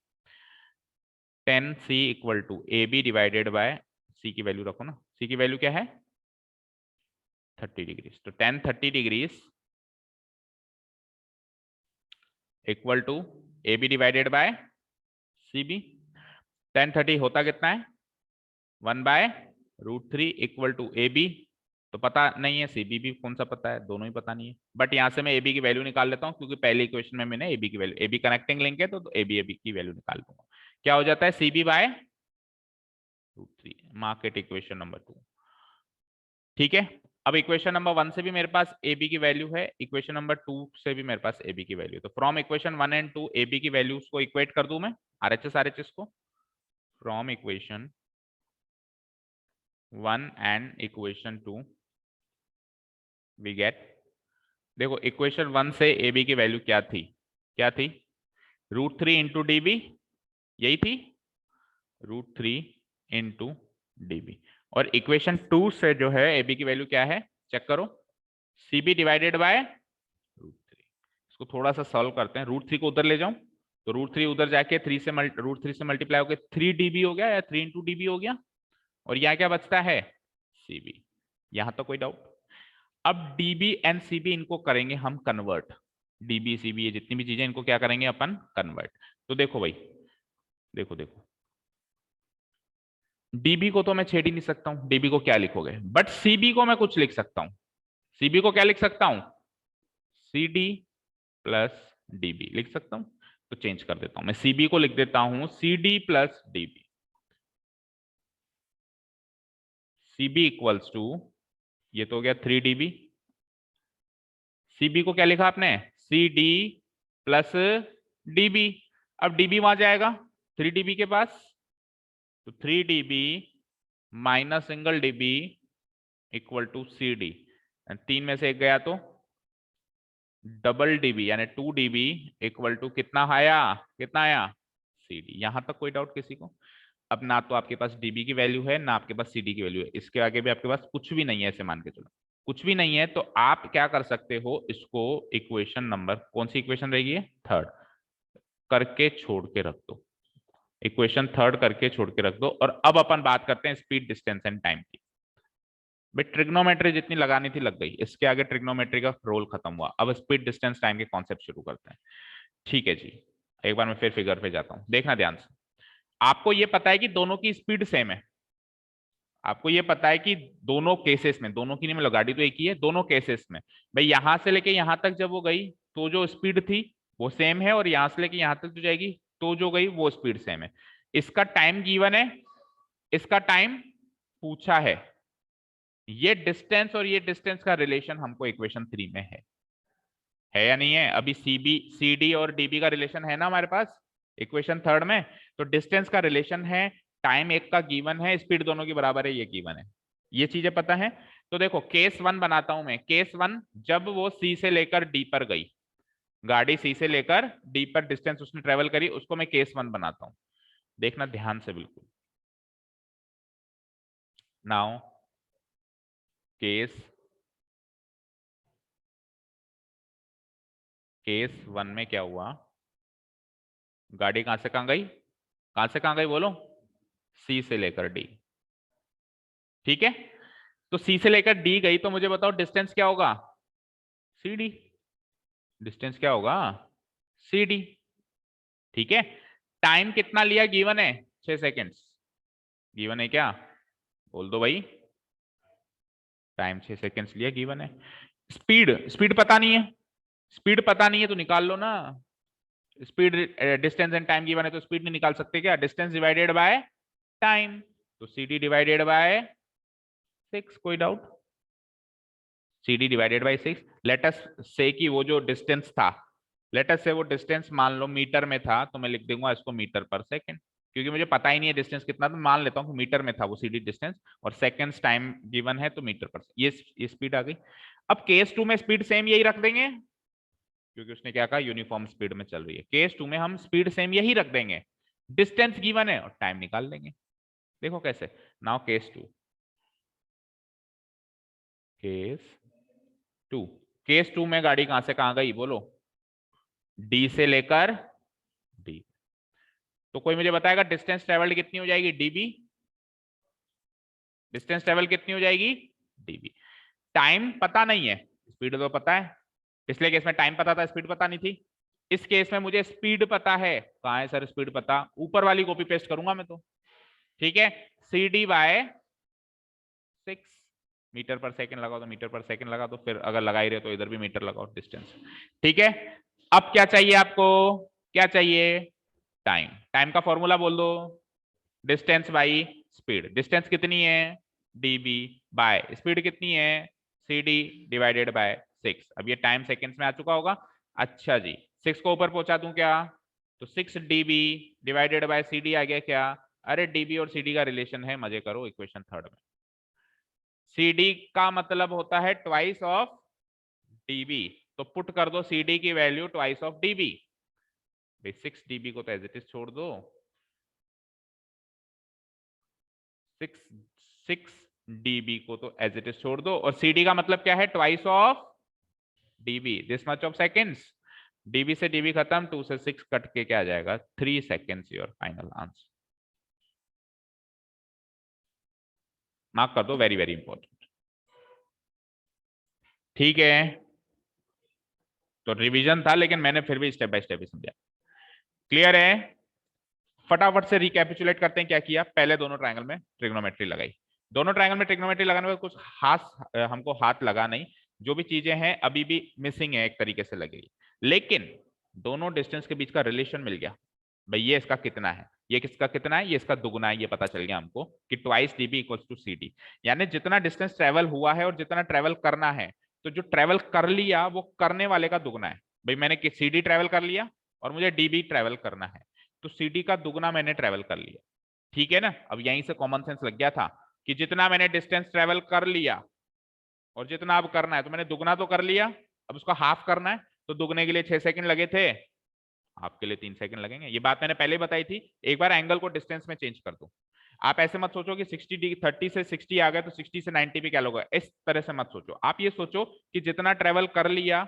10 C equal to A B divided by C की वैल्यू रखो ना। सी की वैल्यू क्या है? 30 डिग्री। तो 10 30 degree equal to A B divided by C B. 10 30 होता कितना है? 1/√3 इक्वल टू ए बी। तो पता नहीं है, सी बी भी कौन सा पता है? दोनों ही पता नहीं है। बट यहां से मैं ए बी की वैल्यू निकाल लेता हूं, क्योंकि पहले इक्वेशन में मैंने ए बी की value, A be connecting link है तो ए बी की वैल्यू निकाल दूंगा। क्या हो जाता है? C B by √3। Mark it equation number 2। ठीक है। अब इक्वेशन नंबर 1 से भी मेरे पास ए बी की वैल्यू है, इक्वेशन नंबर 2 से भी मेरे पास ए बी की वैल्यू। तो from equation 1 and 2 A B की वैल्यूज को इक्वेट कर दूं मैं, आरएचएस को। From equation 1 and equation 2 we get. देखो इक्वेशन 1 से ए बी की वैल्यू क्या थी? क्या थी? √3 इंटू डी बी, यही थी। √3 इंटू डी बी। और इक्वेशन 2 से जो है ए बी की वैल्यू क्या है? चेक करो, सी बी डिवाइडेड बाय √3। इसको थोड़ा सा सॉल्व करते हैं। √3 को उधर ले जाऊं तो √3 उधर जाके √3 से मल्टीप्लाई होकर 3 dB हो गया, या 3 इंटू डी हो गया। और यहाँ क्या बचता है? C B. यहां तो कोई डाउट? अब डीबी एंड सीबी इनको करेंगे हम कन्वर्ट। डीबी सीबी ये जितनी भी चीजें इनको क्या करेंगे अपन? कन्वर्ट। तो देखो भाई, देखो देखो, डीबी को तो मैं छेड़ ही नहीं सकता हूं, डीबी को क्या लिखोगे, बट सीबी को मैं कुछ लिख सकता हूं। सीबी को क्या लिख सकता हूं, सी डी प्लस डीबी लिख सकता हूं। तो चेंज कर देता हूं, मैं सीबी को लिख देता हूं C D plus DB. CB equals to, ये तो हो गया 3 dB। सीबी को क्या लिखा आपने, सी डी प्लस डीबी। अब डीबी वहां जाएगा 3 dB के पास, तो 3 dB minus single DB equal to C D. 3 में से 1 गया तो डबल डीबी यानी 2 dB इक्वल टू कितना आया, कितना आया, सी डी। यहां तक कोई डाउट किसी को? अब ना तो आपके पास डीबी की वैल्यू है, ना आपके पास सीडी की वैल्यू है, इसके आगे भी आपके पास कुछ भी नहीं है, ऐसे मान के चलो कुछ भी नहीं है। तो आप क्या कर सकते हो, इसको इक्वेशन नंबर, कौन सी इक्वेशन रहेगी, थर्ड करके छोड़ के रख दो। इक्वेशन थर्ड करके छोड़ के रख दो। और अब अपन बात करते हैं स्पीड, डिस्टेंस एंड टाइम की। भाई ट्रिग्नोमेट्री जितनी लगानी थी लग गई, इसके आगे ट्रिग्नोमेट्री का रोल खत्म हुआ। अब स्पीड, डिस्टेंस, टाइम के कॉन्सेप्ट शुरू करते हैं। ठीक है जी, एक बार मैं फिर फिगर पे जाता हूं, देखना ध्यान से। आपको ये पता है कि दोनों की स्पीड सेम है, आपको ये पता है कि दोनों केसेस में, दोनों की नहीं मतलब गाड़ी तो एक ही है, दोनों केसेस में भाई यहां से लेके यहां तक जब वो गई तो जो स्पीड थी वो सेम है, और यहां से लेके यहां तक जो जाएगी तो जो गई वो स्पीड सेम है। इसका टाइम गिवन है, इसका टाइम पूछा है। ये डिस्टेंस और ये डिस्टेंस का रिलेशन हमको इक्वेशन 3 में है या नहीं है? अभी सीबी, सीडी और डीबी का रिलेशन है ना हमारे पास इक्वेशन थर्ड में। तो डिस्टेंस का रिलेशन है, टाइम एक का गिवन है, स्पीड दोनों की बराबर है, ये गिवन है, ये चीजें पता है। तो देखो केस 1 बनाता हूं मैं। केस 1, जब वो सी से लेकर डी पर गई, गाड़ी सी से लेकर डी पर डिस्टेंस उसने ट्रेवल करी, उसको मैं केस 1 बनाता हूं। देखना ध्यान से बिल्कुल। नाउ केस 1 में क्या हुआ, गाड़ी कहां से कहां गई, कहां से कहां गई बोलो, सी से लेकर डी। ठीक है, तो सी से लेकर डी गई, तो मुझे बताओ डिस्टेंस क्या होगा, सी डी। डिस्टेंस क्या होगा, सी डी। ठीक है, टाइम कितना लिया, गिवन है 6 सेकेंड्स, गिवन है क्या, बोल दो भाई। टाइम 6 सेकेंड्स लिया, गिवन है। स्पीड, स्पीड पता नहीं है, स्पीड पता नहीं है तो निकाल लो ना। Speed, distance and time given है तो स्पीड नहीं निकाल सकते क्या, डिस्टेंस डिवाइडेड बाय टाइम, तो सी डी डिवाइडेड बाय 6। कोई doubt, C D divided by 6। Let us say कि वो जो डिस्टेंस था, लेट अस से वो डिस्टेंस मान लो मीटर में था, तो मैं लिख दूंगा इसको मीटर पर सेकंड, क्योंकि मुझे पता ही नहीं है डिस्टेंस कितना, तो मान लेता हूँ कि मीटर में था वो सीडी डिस्टेंस, और सेकंड्स टाइम गिवन है तो मीटर पर। ये स्पीड आ गई। अब केस 2 में स्पीड सेम यही रख देंगे, क्योंकि उसने क्या कहा, यूनिफॉर्म स्पीड में चल रही है। केस 2 में हम स्पीड सेम यही रख देंगे, डिस्टेंस गिवन है और टाइम निकाल लेंगे। देखो कैसे। नाउ केस 2, केस 2, केस 2 में गाड़ी कहां से कहां गई बोलो, डी से लेकर डी। तो कोई मुझे बताएगा डिस्टेंस ट्रेवल्ड कितनी हो जाएगी, डीबी। डिस्टेंस ट्रेवल कितनी हो जाएगी, डीबी। टाइम पता नहीं है, स्पीड तो पता है। पिछले केस में टाइम पता था, स्पीड पता नहीं थी। इस केस में मुझे स्पीड पता है। कहां है सर स्पीड पता, ऊपर वाली कॉपी पेस्ट करूंगा मैं तो। ठीक है, सी डी बाय 6, मीटर पर सेकंड लगाओ तो मीटर पर सेकंड लगा दो, फिर अगर लगा ही रहे तो इधर भी मीटर लगाओ डिस्टेंस। ठीक है, अब क्या चाहिए आपको, क्या चाहिए, टाइम। टाइम का फॉर्मूला बोल दो, डिस्टेंस बाई स्पीड। डिस्टेंस कितनी है, डीबी, बाय स्पीड कितनी है, सी डी डिवाइडेड बाय 6। अब ये टाइम सेकेंड्स में आ चुका होगा। अच्छा जी, 6 को ऊपर पहुंचा दूं क्या, तो 6 DB divided by C D आ गया क्या। अरे डीबी और सीडी का रिलेशन है, मजे करो इक्वेशन थर्ड में। सीडी का मतलब होता है ट्वाइस ऑफ डीबी, तो पुट कर दो सीडी की value twice of dB. 6 dB को तो एज इट इज छोड़ दो, 6 डीबी को तो एज इट इज छोड़ दो, और सीडी का मतलब क्या है, twice of dB, this much of seconds. DB से डीबी खत्म, 2 से 6 कट के क्या आ जाएगा, 3 seconds, your final answer. Mark कर दो, वेरी वेरी इंपॉर्टेंट। ठीक है, तो रिवीजन था लेकिन मैंने फिर भी स्टेप बाय स्टेप ही समझा। क्लियर है, फटाफट से रिकैपिचुलेट करते हैं क्या किया। पहले दोनों ट्रायंगल में ट्रिग्नोमेट्री लगाई, दोनों ट्रायंगल में ट्रिग्नोमेट्री लगाने में कुछ हाथ हमको हाथ लगा नहीं, जो भी चीजें हैं अभी भी मिसिंग है, एक तरीके से लगेगी। लेकिन दोनों डिस्टेंस के बीच का रिलेशन मिल गया भाई, ये इसका कितना है, ये किसका कितना है, ये इसका दुगना है, ये पता चल गया हमको कि twice DB equals to C D. यानी जितना डिस्टेंस ट्रेवल हुआ है और जितना ट्रेवल करना है, तो जो ट्रेवल कर लिया वो करने वाले का दुगना है। भाई मैंने सी डी ट्रेवल कर लिया और मुझे डीबी ट्रेवल करना है, तो सी डी का दुगना मैंने ट्रेवल कर लिया। ठीक है ना, अब यहीं से कॉमन सेंस लग गया था कि जितना मैंने डिस्टेंस ट्रेवल कर लिया और जितना अब करना है, तो मैंने दुगना तो कर लिया, अब उसका हाफ करना है, तो दुगने के लिए 6 सेकंड लगे थे, आपके लिए 3 सेकंड लगेंगे। ये बात मैंने पहले ही बताई थी। एक बार एंगल को डिस्टेंस में चेंज कर दो। आप ऐसे मत सोचो कि 30 से 60 आ गया तो 60 से 90 पे क्या होगा, इस तरह से मत सोचो। आप ये सोचो कि जितना ट्रेवल कर लिया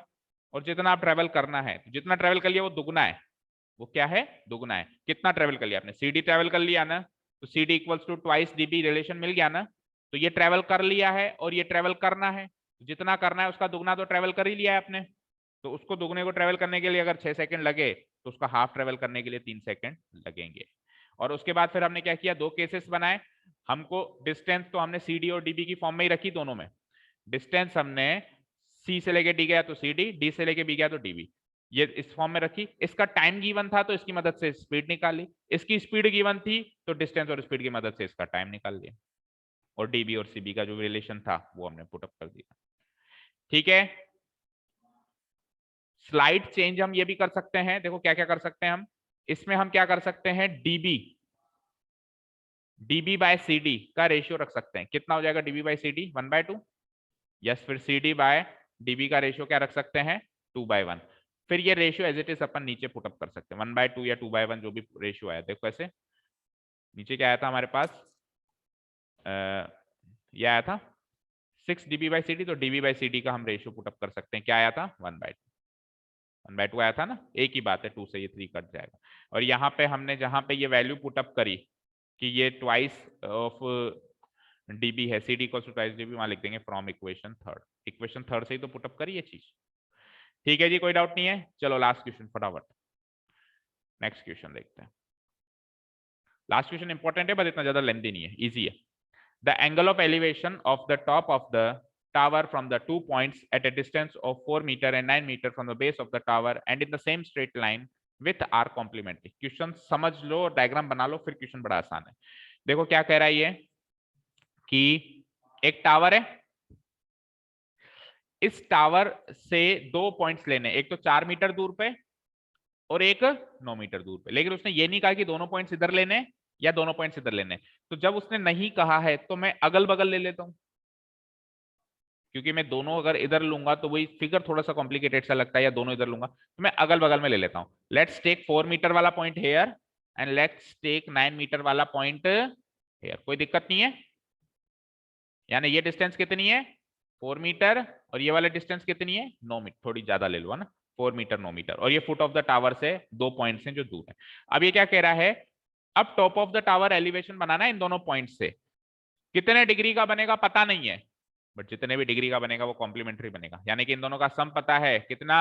और जितना आप ट्रेवल करना है, तो जितना ट्रेवल कर लिया वो दुगना है। वो क्या है, दुगना है। कितना ट्रेवल कर लिया आपने, सी डी ट्रेवल कर लिया ना, तो C D equals to twice DB, relation मिल गया ना। तो ये ट्रेवल कर लिया है और ये ट्रेवल करना है, जितना करना है उसका दुगना तो ट्रेवल कर ही लिया है आपने। तो उसको दुगने को ट्रेवल करने के लिए अगर 6 सेकंड लगे, तो उसका हाफ ट्रेवल करने के लिए 3 सेकंड लगेंगे। और उसके बाद फिर हमने क्या किया, दो केसेस बनाए। हमको डिस्टेंस तो हमने सी डी और डीबी की फॉर्म में ही रखी दोनों में। डिस्टेंस हमने सी से लेके डी गया तो सी डी, डी से लेके बी गया तो डीबी, ये इस फॉर्म में रखी। इसका टाइम गिवन था तो इसकी मदद से स्पीड निकाली, इसकी स्पीड गिवन थी तो डिस्टेंस और स्पीड की मदद से इसका टाइम निकाल लिया, और डीबी और सीबी का जो रिलेशन था वो हमने पुटअप कर दिया। ठीक है, स्लाइड चेंज हम ये भी कर सकते हैं। देखो क्या क्या कर सकते हैं हम इसमें, हम क्या कर सकते हैं, डीबी बाय सी डी का रेशियो रख सकते हैं। कितना हो जाएगा DB by C D, 1/2। Yes, फिर सी डी बाय डीबी का रेशियो क्या रख सकते हैं, 2/1। फिर ये रेशियो एज इट इज अपन नीचे पुटअप कर सकते हैं, 1/2 या 2/1 जो भी रेशियो आया। देखो ऐसे नीचे क्या आया था हमारे पास, ये आया था 6 डीबी बाई सी डी, तो डीबी बाई सी डी का हम रेशियो पुटअप कर सकते हैं। क्या आया था, 1/2 आया था ना, एक ही बात है, 2 से ये 3 कट जाएगा। और यहाँ पे हमने जहां पे ये वैल्यू पुटअप करी कि ये ट्वाइस ऑफ डीबी है, C D equals to twice DB, वहां लिख देंगे from equation third. Equation third से ही तो पुटअप करी ये चीज। ठीक है जी, कोई डाउट नहीं है। चलो लास्ट क्वेश्चन फटाफट, नेक्स्ट क्वेश्चन देखते हैं। लास्ट क्वेश्चन इंपॉर्टेंट है बट इतना ज्यादा लेंथी नहीं है, इजी है। The angle of elevation of the top of the tower from the 2 points at a distance of 4 meter and 9 meter from the base of the tower and in the same straight line with are complementary। Question समझ लो, डायग्राम बना लो, फिर क्वेश्चन बड़ा आसान है। देखो क्या कह रहा है ये कि एक टावर है, इस टावर से 2 पॉइंट्स लेने, एक तो 4 मीटर दूर पे और एक 9 मीटर दूर पे। लेकिन उसने ये नहीं कहा कि दोनों पॉइंट्स इधर लेने या दोनों पॉइंट्स इधर लेने। तो जब उसने नहीं कहा है तो मैं अगल बगल ले लेता हूं, क्योंकि मैं दोनों अगर इधर लूंगा तो वही फिगर थोड़ा सा कॉम्प्लिकेटेड सा लगता है, या दोनों इधर लूंगा तो मैं अगल बगल में ले लेता हूं। लेट्स टेक 4 मीटर वाला point here and let's take 9 metre वाला पॉइंट हेयर। कोई दिक्कत नहीं है, यानी ये डिस्टेंस कितनी है, 4 मीटर, और ये वाले डिस्टेंस कितनी है, 9 मीटर, थोड़ी ज्यादा ले लो है ना, 4 मीटर 9 मीटर, और ये फुट ऑफ द टावर से 2 पॉइंट्स हैं जो दूर है। अब ये क्या कह रहा है, अब top of the tower elevation बनाना है इन दोनों पॉइंट से। कितने डिग्री का बनेगा पता नहीं है, बट जितने भी डिग्री का बनेगा वो कॉम्प्लीमेंट्री बनेगा, यानी कि इन दोनों का सम पता है कितना,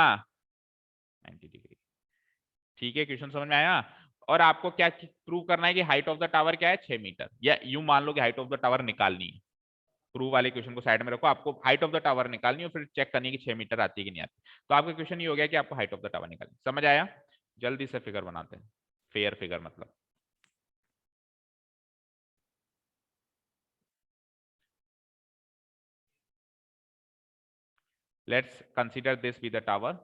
90 डिग्री। ठीक है, क्वेश्चन समझ में आया। और आपको क्या प्रूव करना है कि हाइट ऑफ द टावर क्या है, 6 मीटर, या यूं मान लो कि हाइट ऑफ द टावर निकालनी है। प्रूव वाले क्वेश्चन को साइड में रखो, आपको हाइट ऑफ द टावर निकालनी है, फिर चेक करनी है कि 6 मीटर आती है कि नहीं आती। तो आपका क्वेश्चन ये हो गया कि आपको हाइट ऑफ द टावर निकालनी। समझ आया, जल्दी से फिगर बनाते हैं, फेयर फिगर मतलब। Let's consider this be the tower.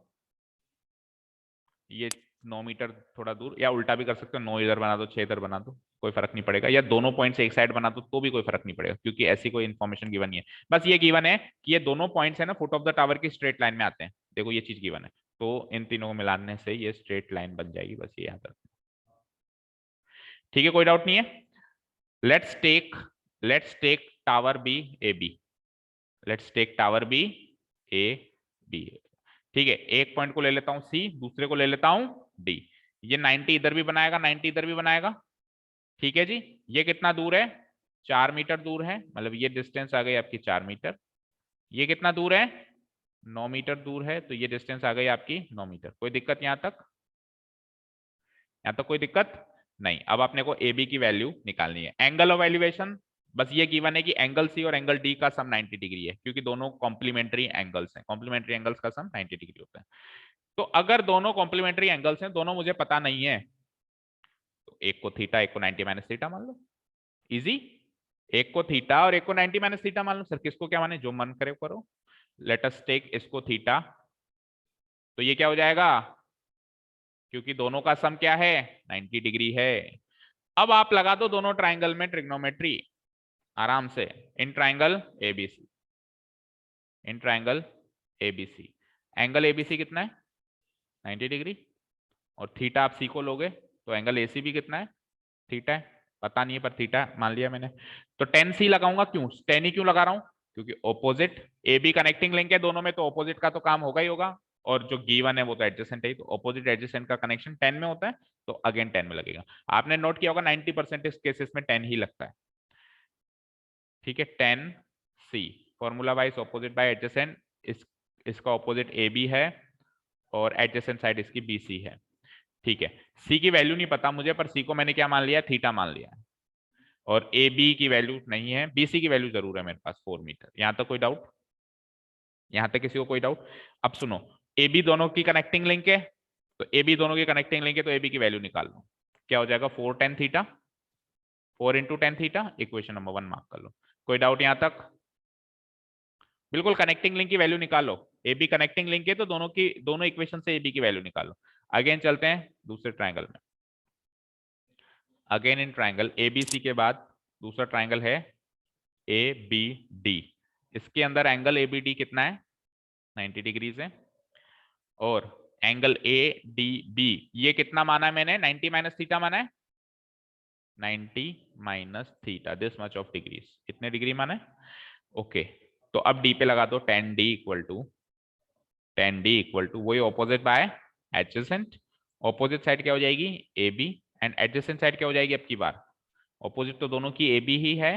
ये 9 मीटर थोड़ा दूर, या उल्टा भी कर सकते हो, 9 इधर बना दो 6 इधर बना दो, कोई फर्क नहीं पड़ेगा, या दोनों पॉइंट्स एक साइड बना दो तो भी कोई फर्क नहीं पड़ेगा, क्योंकि ऐसी कोई इन्फॉर्मेशन गिवन नहीं है। बस ये गिवन है कि ये दोनों पॉइंट्स है ना फुट ऑफ द टावर की स्ट्रेट लाइन में आते हैं। देखो ये चीज गिवन है, तो इन तीनों को मिलाने से ये स्ट्रेट लाइन बन जाएगी, बस ये याद रखना। ठीक है, कोई डाउट नहीं है। Let's take tower B A B, let's take tower B A B. ठीक है, एक पॉइंट को ले लेता हूं सी, दूसरे को ले लेता हूं डी। ये 90 इधर भी बनाएगा, 90 इधर भी बनाएगा। ठीक है जी, ये कितना दूर है, 4 मीटर दूर है, मतलब ये डिस्टेंस आ गई आपकी 4 मीटर। ये कितना दूर है, 9 मीटर दूर है, तो ये डिस्टेंस आ गई आपकी 9 मीटर। कोई दिक्कत यहां तक, यहां तक कोई दिक्कत नहीं। अब अपने को ए बी की वैल्यू निकालनी है। एंगल ऑफ एलिवेशन बस ये गिवन है कि एंगल सी और एंगल डी का सम 90 डिग्री है, क्योंकि दोनों कॉम्प्लीमेंट्री एंगल्स हैं, कॉम्प्लीमेंट्री एंगल्स का सम 90 डिग्री होता है। तो अगर दोनों कॉम्प्लीमेंट्री एंगल्स हैं, दोनों मुझे पता नहीं है, तो एक को थीटा एक को 90 माइनस थीटा मान लो, इजी। एक को थीटा और एक को 90 माइनस थीटा मान लो। सर किसको क्या माने, जो मन करे करो। लेट अस टेक इसको थीटा, तो ये क्या हो जाएगा, क्योंकि दोनों का सम क्या है 90 डिग्री है। अब आप लगा दो दोनों ट्राइंगल में ट्रिग्नोमेट्री आराम से, in triangle ABC, in triangle ABC, angle ABC कितना है 90 डिग्री, और थीटा आप सी को लोगे तो एंगल एसी भी कितना है, थीटा है, पता नहीं है पर थीटा मान लिया मैंने। तो टेन सी लगाऊंगा, क्यों टेन ही क्यों लगा रहा हूं, क्योंकि opposite A be connecting link है दोनों में, तो ऑपोजिट का तो काम होगा ही होगा, और जो गिवन है वो तो एडजेसेंट है, तो ऑपोजिट एडजेसेंट का कनेक्शन 10 में होता है, तो अगेन 10 में लगेगा। आपने नोट किया होगा 90% केसेस में 10 ही लगता है, ठीक है। 10 C formula wise opposite by adjacent, इसका ऑपोजिट ए बी है और एडजेसेंट साइड इसकी बी सी है, ठीक है। सी की वैल्यू नहीं पता मुझे, पर सी को मैंने क्या मान लिया, थीटा मान लिया, और ए बी की वैल्यू नहीं है, बी सी की वैल्यू जरूर है मेरे पास 4 मीटर। यहां तक कोई डाउट, यहां तक किसी को कोई डाउट। अब सुनो, ए बी दोनों की कनेक्टिंग लिंक है, तो ए बी दोनों की कनेक्टिंग लिंक है, तो ए बी की वैल्यू निकाल लो, क्या हो जाएगा 4 tan theta, 4 into tan theta, equation number 1 mark कर लो। कोई डाउट यहां तक, बिल्कुल कनेक्टिंग लिंक की वैल्यू निकालो, ए बी कनेक्टिंग लिंक है तो दोनों की, दोनों इक्वेशन से ए बी की वैल्यू निकालो। अगेन चलते हैं दूसरे ट्राइंगल में, अगेन इन ट्राइंगल एबीसी के बाद दूसरा ट्राइंगल है ए बी डी, इसके अंदर एंगल ए बी डी कितना है 90 डिग्रीज है, और एंगल ए डी बी ये कितना माना है मैंने 90 माइनस थीटा माना है, 90 minus theta, this much of degrees, कितने डिग्री माना है, ओके। तो अब डी पे लगा दो, tan d इक्वल टू वही opposite by adjacent, opposite side क्या हो जाएगी A B, and adjacent side क्या हो जाएगी, अब की बार ऑपोजिट तो दोनों की ए बी ही है,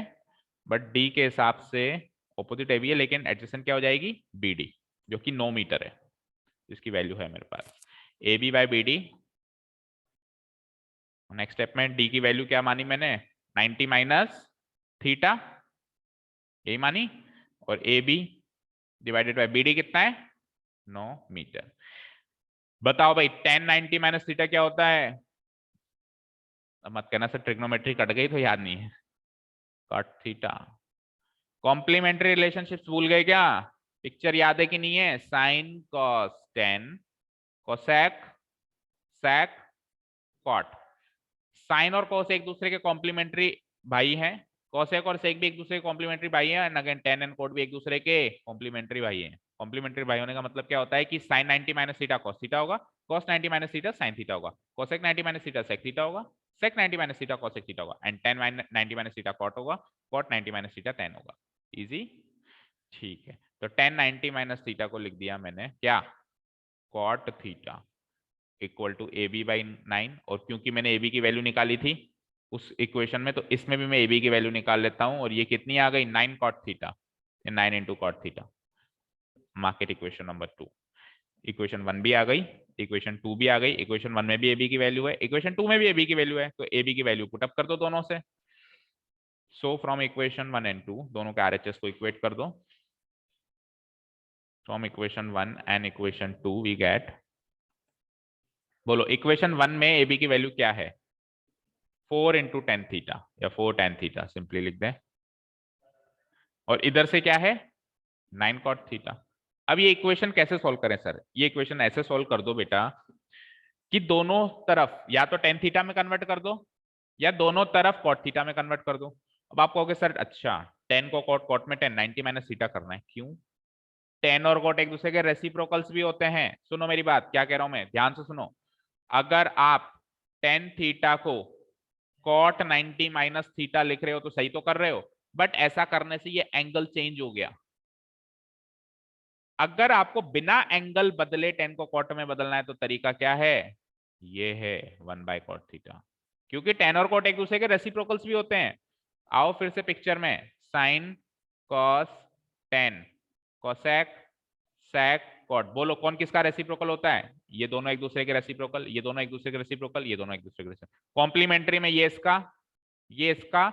बट डी के हिसाब से ऑपोजिट ए बी है, लेकिन एडजेसेंट क्या हो जाएगी बी डी, जो कि 9 मीटर है, इसकी वैल्यू है मेरे पास A B by B D. Next step में डी की वैल्यू क्या मानी मैंने 90 माइनस थीटा, यही मानी, और A B divided by B D कितना है 9 मीटर। बताओ भाई tan 90 माइनस थीटा क्या होता है, अब मत कहना सर ट्रिग्नोमेट्री कट गई तो याद नहीं है, कॉट थीटा। कॉम्प्लीमेंट्री रिलेशनशिप्स भूल गए क्या, पिक्चर याद है कि नहीं है, sine cos tan, cosec sec cot, sine और कॉस एक दूसरे के कॉम्प्लीमेंट्री भाई हैं, कोसेक और सेक भी एक दूसरे के कॉम्प्लीमेंट्री भाई हैं, and again tan and cot भी एक दूसरे के कॉम्प्लीमेंट्री भाई हैं। कॉम्प्लीमेंट्री भाई होने का मतलब क्या होता है कि sine 90 minus theta cos theta होगा, cos 90 minus theta sine theta होगा, cosec 90 minus theta sec theta होगा, sec 90 minus theta cosec theta होगा, and tan 90 minus theta cot होगा, कॉट 90 माइनस थीटा टेन होगा, इजी, ठीक है। तो टेन 90 माइनस थीटा को लिख दिया मैंने क्या, cot theta equal to A B by 9, और क्योंकि मैंने ए बी की वैल्यू निकाली थी उस इक्वेशन में, तो इसमें भी मैं ए बी की वैल्यू निकाल लेता हूं, और ये कितनी आ गई 9 cot theta, 9 into cot theta, mark it equation number 2। Equation 1 भी आ गई, इक्वेशन 2 भी आ गई, इक्वेशन 1 में भी ए बी की वैल्यू है, इक्वेशन 2 में भी ए बी की वैल्यू है, तो ए बी की वैल्यू पुटअप कर दो दोनों से। सो फ्रॉम इक्वेशन 1 एंड 2 दोनों के आरएचएस को इक्वेट कर दो, from equation 1 and equation 2 we get, बोलो इक्वेशन 1 में ए बी की वैल्यू क्या है 4 इंटू टेन थीटा, या 4 tan थीटा सिंपली लिख दें, और इधर से क्या है 9 cot थीटा। अब ये इक्वेशन कैसे सॉल्व करें सर, ये इक्वेशन ऐसे सॉल्व कर दो बेटा कि दोनों तरफ या तो tan थीटा में कन्वर्ट कर दो, या दोनों तरफ cot थीटा में कन्वर्ट कर दो। अब आप कहोगे सर अच्छा tan को cot, cot में tan 90 माइनस थीटा करना है, क्यों, tan और cot एक दूसरे के रेसिप्रोकल्स भी होते हैं। सुनो मेरी बात, क्या कह रहा हूं मैं, ध्यान से सुनो, अगर आप tan थीटा को cot 90 माइनस थीटा लिख रहे हो तो सही तो कर रहे हो, बट ऐसा करने से ये एंगल चेंज हो गया। अगर आपको बिना एंगल बदले tan को cot में बदलना है तो तरीका क्या है, ये है 1 बाय cot थीटा, क्योंकि tan और cot एक दूसरे के रेसिप्रोकल्स भी होते हैं। आओ फिर से पिक्चर में, sine cos tan, cosec sec cot, बोलो कौन किसका रेसिप्रोकल होता है, ये दोनों एक दूसरे के रेसिप्रोकल, ये दोनों एक दूसरे के रेसिप्रोकल, ये दोनों एक दूसरे के रेसिप्रोकल, कॉम्प्लीमेंट्री में ये इसका, ये इसका,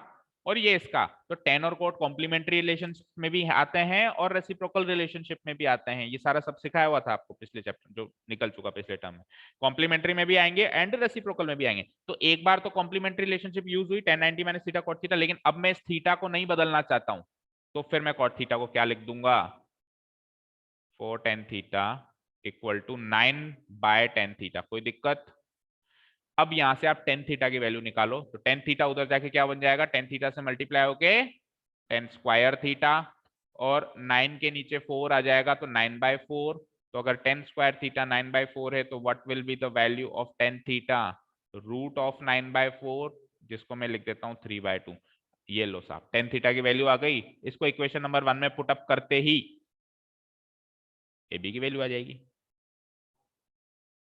और ये इसका, तो टेन और कोट कॉम्प्लीमेंट्री रिलेशनशिप में भी आते हैं और रेसिप्रोकल रिलेशनशिप में भी आते हैं। ये सारा सब सिखाया हुआ था आपको पिछले चैप्टर जो निकल चुका पिछले टर्म में। कॉम्प्लीमेंट्री में भी आएंगे एंड रेसिप्रोकल में भी आएंगे। तो एक बार तो कॉम्प्लीमेंट्री रिलेशनशिप यूज हुई tan 90 minus theta cot theta, लेकिन अब मैं इस थीटा को नहीं बदलना चाहता हूं, तो फिर मैं कॉट थीटा को क्या लिख दूंगा, 4 tan theta equal to 9/tan theta. कोई दिक्कत? अब यहां से आप टेन थीटा की वैल्यू निकालो, तो टेन थीटा उधर जाके क्या बन जाएगा, टेन थीटा से मल्टीप्लाई होके टेन स्क्वायर थीटा, और 9 के नीचे 4 आ जाएगा तो 9/4। तो अगर टेन स्क्वायर थीटा 9/4 है तो what will be the value of tan theta, root of 9/4, जिसको मैं लिख देता हूं 3/2। ये लो साहब, टेन थीटा की वैल्यू आ गई। इसको इक्वेशन नंबर 1 में पुट अप करते ही ए बी की वैल्यू आ जाएगी।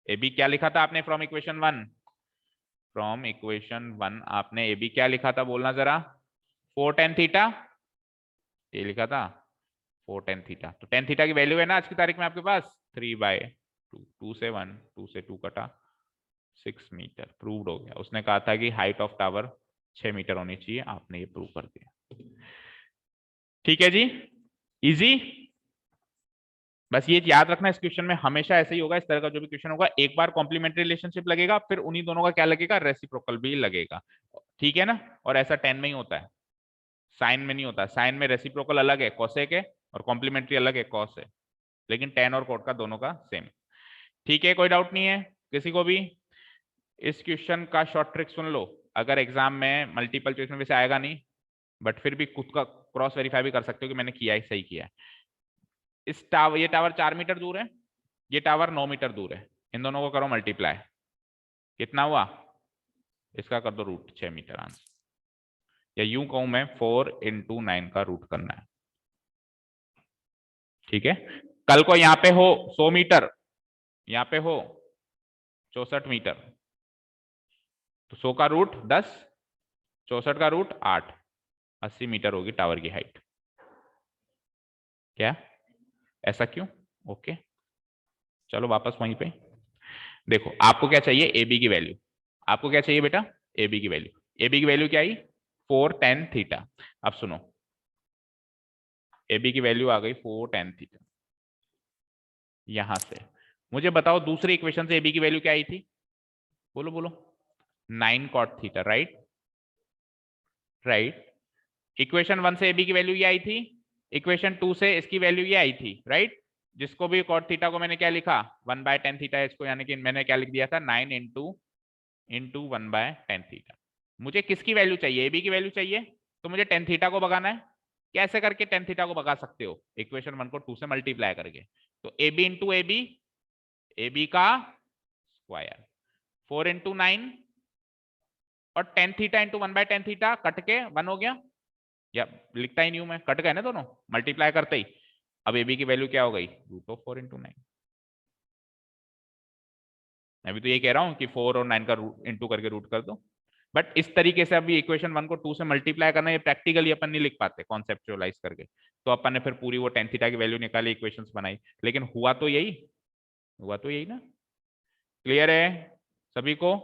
ए बी क्या लिखा था आपने फ्रॉम इक्वेशन 1? फ्रॉम इक्वेशन 1 आपने ए बी क्या लिखा था, बोलना जरा? 4 tan थीटा, ये लिखा था 4 tan थीटा। तो tan थीटा की वैल्यू है ना आज की तारीख में आपके पास 3/2। 2 से 1, 2 से 2 कटा, 6 मीटर। प्रूव्ड हो गया। उसने कहा था कि हाइट ऑफ टावर 6 मीटर होनी चाहिए, आपने ये प्रूव कर दिया। ठीक है जी, इजी। बस ये याद रखना, इस क्वेश्चन में हमेशा ऐसे ही होगा। इस तरह का जो भी क्वेश्चन होगा, एक बार कॉम्प्लीमेंट्री रिलेशनशिप लगेगा, फिर उन्हीं दोनों का क्या लगेगा, रेसिप्रोकल भी लगेगा। ठीक है ना? और ऐसा 10 में ही होता है, साइन में नहीं होता। साइन में रेसिप्रोकल अलग है कोसेक है, और कॉम्प्लीमेंट्री अलग है कॉस है, लेकिन टेन और कोट का दोनों का सेम। ठीक है, कोई डाउट नहीं है किसी को भी? इस क्वेश्चन का शॉर्ट ट्रिक सुन लो, अगर एग्जाम में मल्टीपल चॉइस में वैसे आएगा नहीं, बट फिर भी खुद का क्रॉस वेरीफाई भी कर सकते हो कि मैंने किया है, सही किया है। इस टावर, ये टावर 4 मीटर दूर है, ये टावर 9 मीटर दूर है, इन दोनों को करो मल्टीप्लाई, कितना हुआ? इसका कर दो रूट 6 मीटर आंसर। या यूं कहूं मैं 4 × 9 का रूट करना है। ठीक है, कल को यहां पे हो 100 मीटर, यहां पे हो 64 मीटर, तो 100 का रूट 10, 64 का रूट 8, 80 मीटर होगी टावर की हाइट। क्या ऐसा क्यों? ओके, चलो वापस वहीं पे देखो। आपको क्या चाहिए, ए बी की वैल्यू। आपको क्या चाहिए बेटा, ए बी की वैल्यू। ए बी की वैल्यू क्या आई, 4 tan थीटा। अब सुनो, ए बी की वैल्यू आ गई 4 tan थीटा। यहां से मुझे बताओ दूसरी इक्वेशन से ए बी की वैल्यू क्या आई थी, बोलो बोलो? 9 cot theta, right? Right. Equation 1 से ए बी की वैल्यू ये आई थी, इक्वेशन 2 से इसकी वैल्यू ये आई थी, राइट? जिसको भी cot थीटा को मैंने क्या लिखा, 1/tan थीटा, इसको यानी कि मैंने क्या लिख दिया था, 9 इंटू 1/tan थीटा। मुझे किसकी वैल्यू चाहिए, ए बी की वैल्यू चाहिए, तो मुझे tan थीटा को भगाना है। कैसे करके tan थीटा को भगा सकते हो, इक्वेशन 1 को 2 से मल्टीप्लाई करके। तो A B into A B का स्क्वायर, 4 × 9, और tan theta into 1/tan theta, cut के 1 हो गया, या लिखता ही नहीं हूं मैं, कट गए ना दोनों मल्टीप्लाई करते ही। अब ए बी की वैल्यू क्या हो गई, √4 × 9। मैं भी तो ये कह रहा हूं कि 4 और 9 का इंटू करके रूट कर दो, बट इस तरीके से अभी इक्वेशन 1 को 2 से मल्टीप्लाई करना, ये प्रैक्टिकली अपन नहीं लिख पाते कॉन्सेप्चुअलाइज करके। तो अपन ने फिर पूरी वो tan थीटा की वैल्यू निकाली, इक्वेशंस बनाई, लेकिन हुआ तो यही, हुआ तो यही ना। क्लियर है सभी को?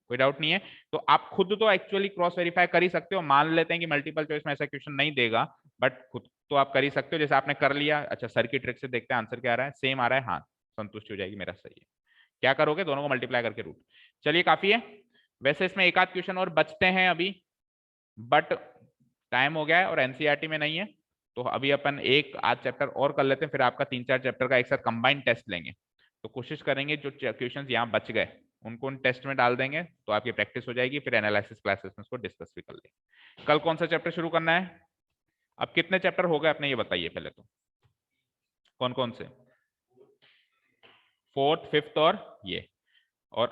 कोई डाउट नहीं है? तो आप खुद तो एक्चुअली क्रॉस वेरीफाई कर ही सकते हो। मान लेते हैं कि मल्टीपल चॉइस में ऐसा क्वेश्चन नहीं देगा, बट खुद तो आप कर ही सकते हो। जैसे आपने कर लिया, अच्छा सर की ट्रिक से देखते हैं आंसर क्या आ रहा है, सेम आ रहा है, हाँ संतुष्टि हो जाएगी, मेरा सही है। क्या करोगे, दोनों को मल्टीप्लाई करके रूट। चलिए काफी है। वैसे इसमें एक आध क्वेश्चन और बचते हैं अभी, बट टाइम हो गया है और एनसीईआरटी में नहीं है, तो अभी अपन एक आध चैप्टर और कर लेते हैं, फिर आपका 3-4 चैप्टर का एक साथ कंबाइंड टेस्ट लेंगे। तो कोशिश करेंगे जो क्वेश्चंस यहाँ बच गए उनको उन टेस्ट में डाल देंगे, तो आपकी प्रैक्टिस हो जाएगी, फिर एनालिसिस क्लासेस में उसको डिस्कस भी कर लेंगे। कल कौन सा चैप्टर शुरू करना है? अब कितने चैप्टर हो गए अपने ये बताइए पहले तो, कौन कौन से? 4th 5th और ये, और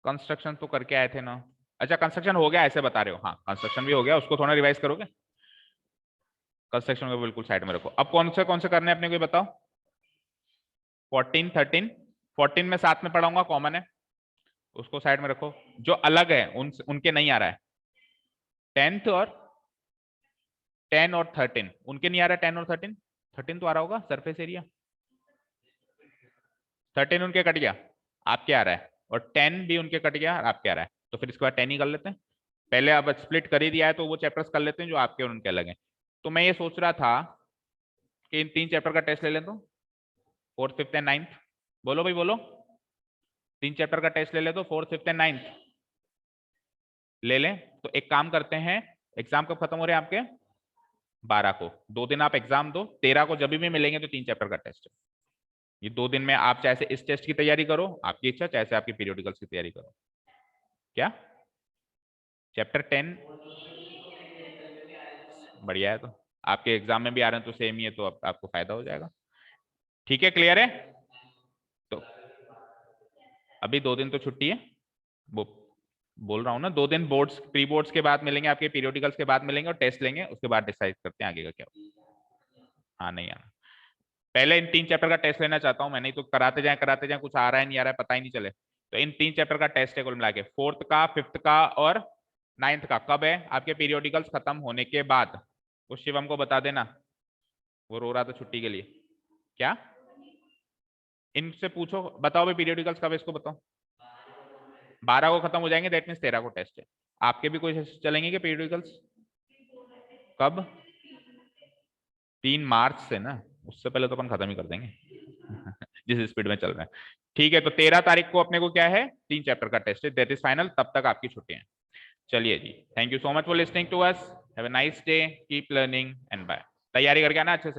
कंस्ट्रक्शन तो करके आए थे ना। अच्छा कंस्ट्रक्शन हो गया ऐसे बता रहे हो, हाँ कंस्ट्रक्शन भी हो गया, उसको थोड़ा रिवाइज करोगे? कंस्ट्रक्शन को बिल्कुल साइड में रखो। अब कौन से करने अपने को बताओ? 14 13, 14 में साथ में पढ़ाऊंगा, कॉमन है, उसको साइड में रखो। जो अलग है उनके नहीं आ रहा है, 10th और 10 और 13 उनके नहीं आ रहा है, 10 और 13, 13 तो आ रहा होगा, सरफेस एरिया 13 उनके कट गया, आपके आ रहा है, और 10 भी उनके कट गया, आपके आ रहा है, तो फिर इसके बाद 10 ही कर लेते हैं। पहले अब स्प्लिट कर ही दिया है तो वो चैप्टर्स कर लेते हैं जो आपके और उनके अलग हैं। तो मैं ये सोच रहा था कि इन 3 चैप्टर का टेस्ट ले लें, तो 4th 5th एंड 9th। बोलो भाई बोलो, 3 चैप्टर का टेस्ट ले ले, तो 4th 5th एंड 9th ले लें। तो एक काम करते हैं, एग्जाम कब खत्म हो रहे हैं आपके? 12 को। 2 दिन आप एग्जाम दो, 13 को जब भी मिलेंगे तो 3 चैप्टर का टेस्ट है। ये 2 दिन में आप चाहे से इस टेस्ट की तैयारी करो, आपकी इच्छा, चाहे से आपकी पीरियोडिकल्स की तैयारी करो। क्या चैप्टर 10 बढ़िया है, तो आपके एग्जाम में भी आ रहे हैं तो सेम ही है, तो आपको फायदा हो जाएगा। ठीक है, क्लियर है? तो अभी 2 दिन तो छुट्टी है, वो बोल रहा हूँ ना, 2 दिन बोर्ड्स प्री बोर्ड्स के बाद मिलेंगे, आपके पीरियोडिकल्स के बाद मिलेंगे और टेस्ट लेंगे, उसके बाद डिसाइड करते हैं आगे का क्या हो। हाँ नहीं आना, पहले इन 3 चैप्टर का टेस्ट लेना चाहता हूँ मैं, नहीं तो कराते जाए कुछ आ रहा है नहीं आ रहा है पता ही नहीं चले। तो इन 3 चैप्टर का टेस्ट है कुल मिला के, 4th का, 5th का और 9th का। कब है? आपके पीरियोडिकल्स खत्म होने के बाद। उस शिवम को बता देना, वो रो रहा था छुट्टी के लिए। क्या इनसे पूछो, बताओ भाई पीरियोडिकल्स कब है, इसको बताओ। 12 को खत्म हो जाएंगे, दैट मीन्स 13 को टेस्ट है। आपके भी कोई चलेंगे क्या पीरियोडिकल्स? कब? 3 मार्च से ना, उससे पहले तो अपन खत्म ही कर देंगे जिस स्पीड में चल रहे हैं। ठीक है, तो 13 तारीख को अपने को क्या है, 3 चैप्टर का टेस्ट है, दैट इज फाइनल, तब तक आपकी छुट्टियां हैं। चलिए जी, thank you so much for listening to us, have a nice day, keep learning and bye. तैयारी करके आना अच्छे से।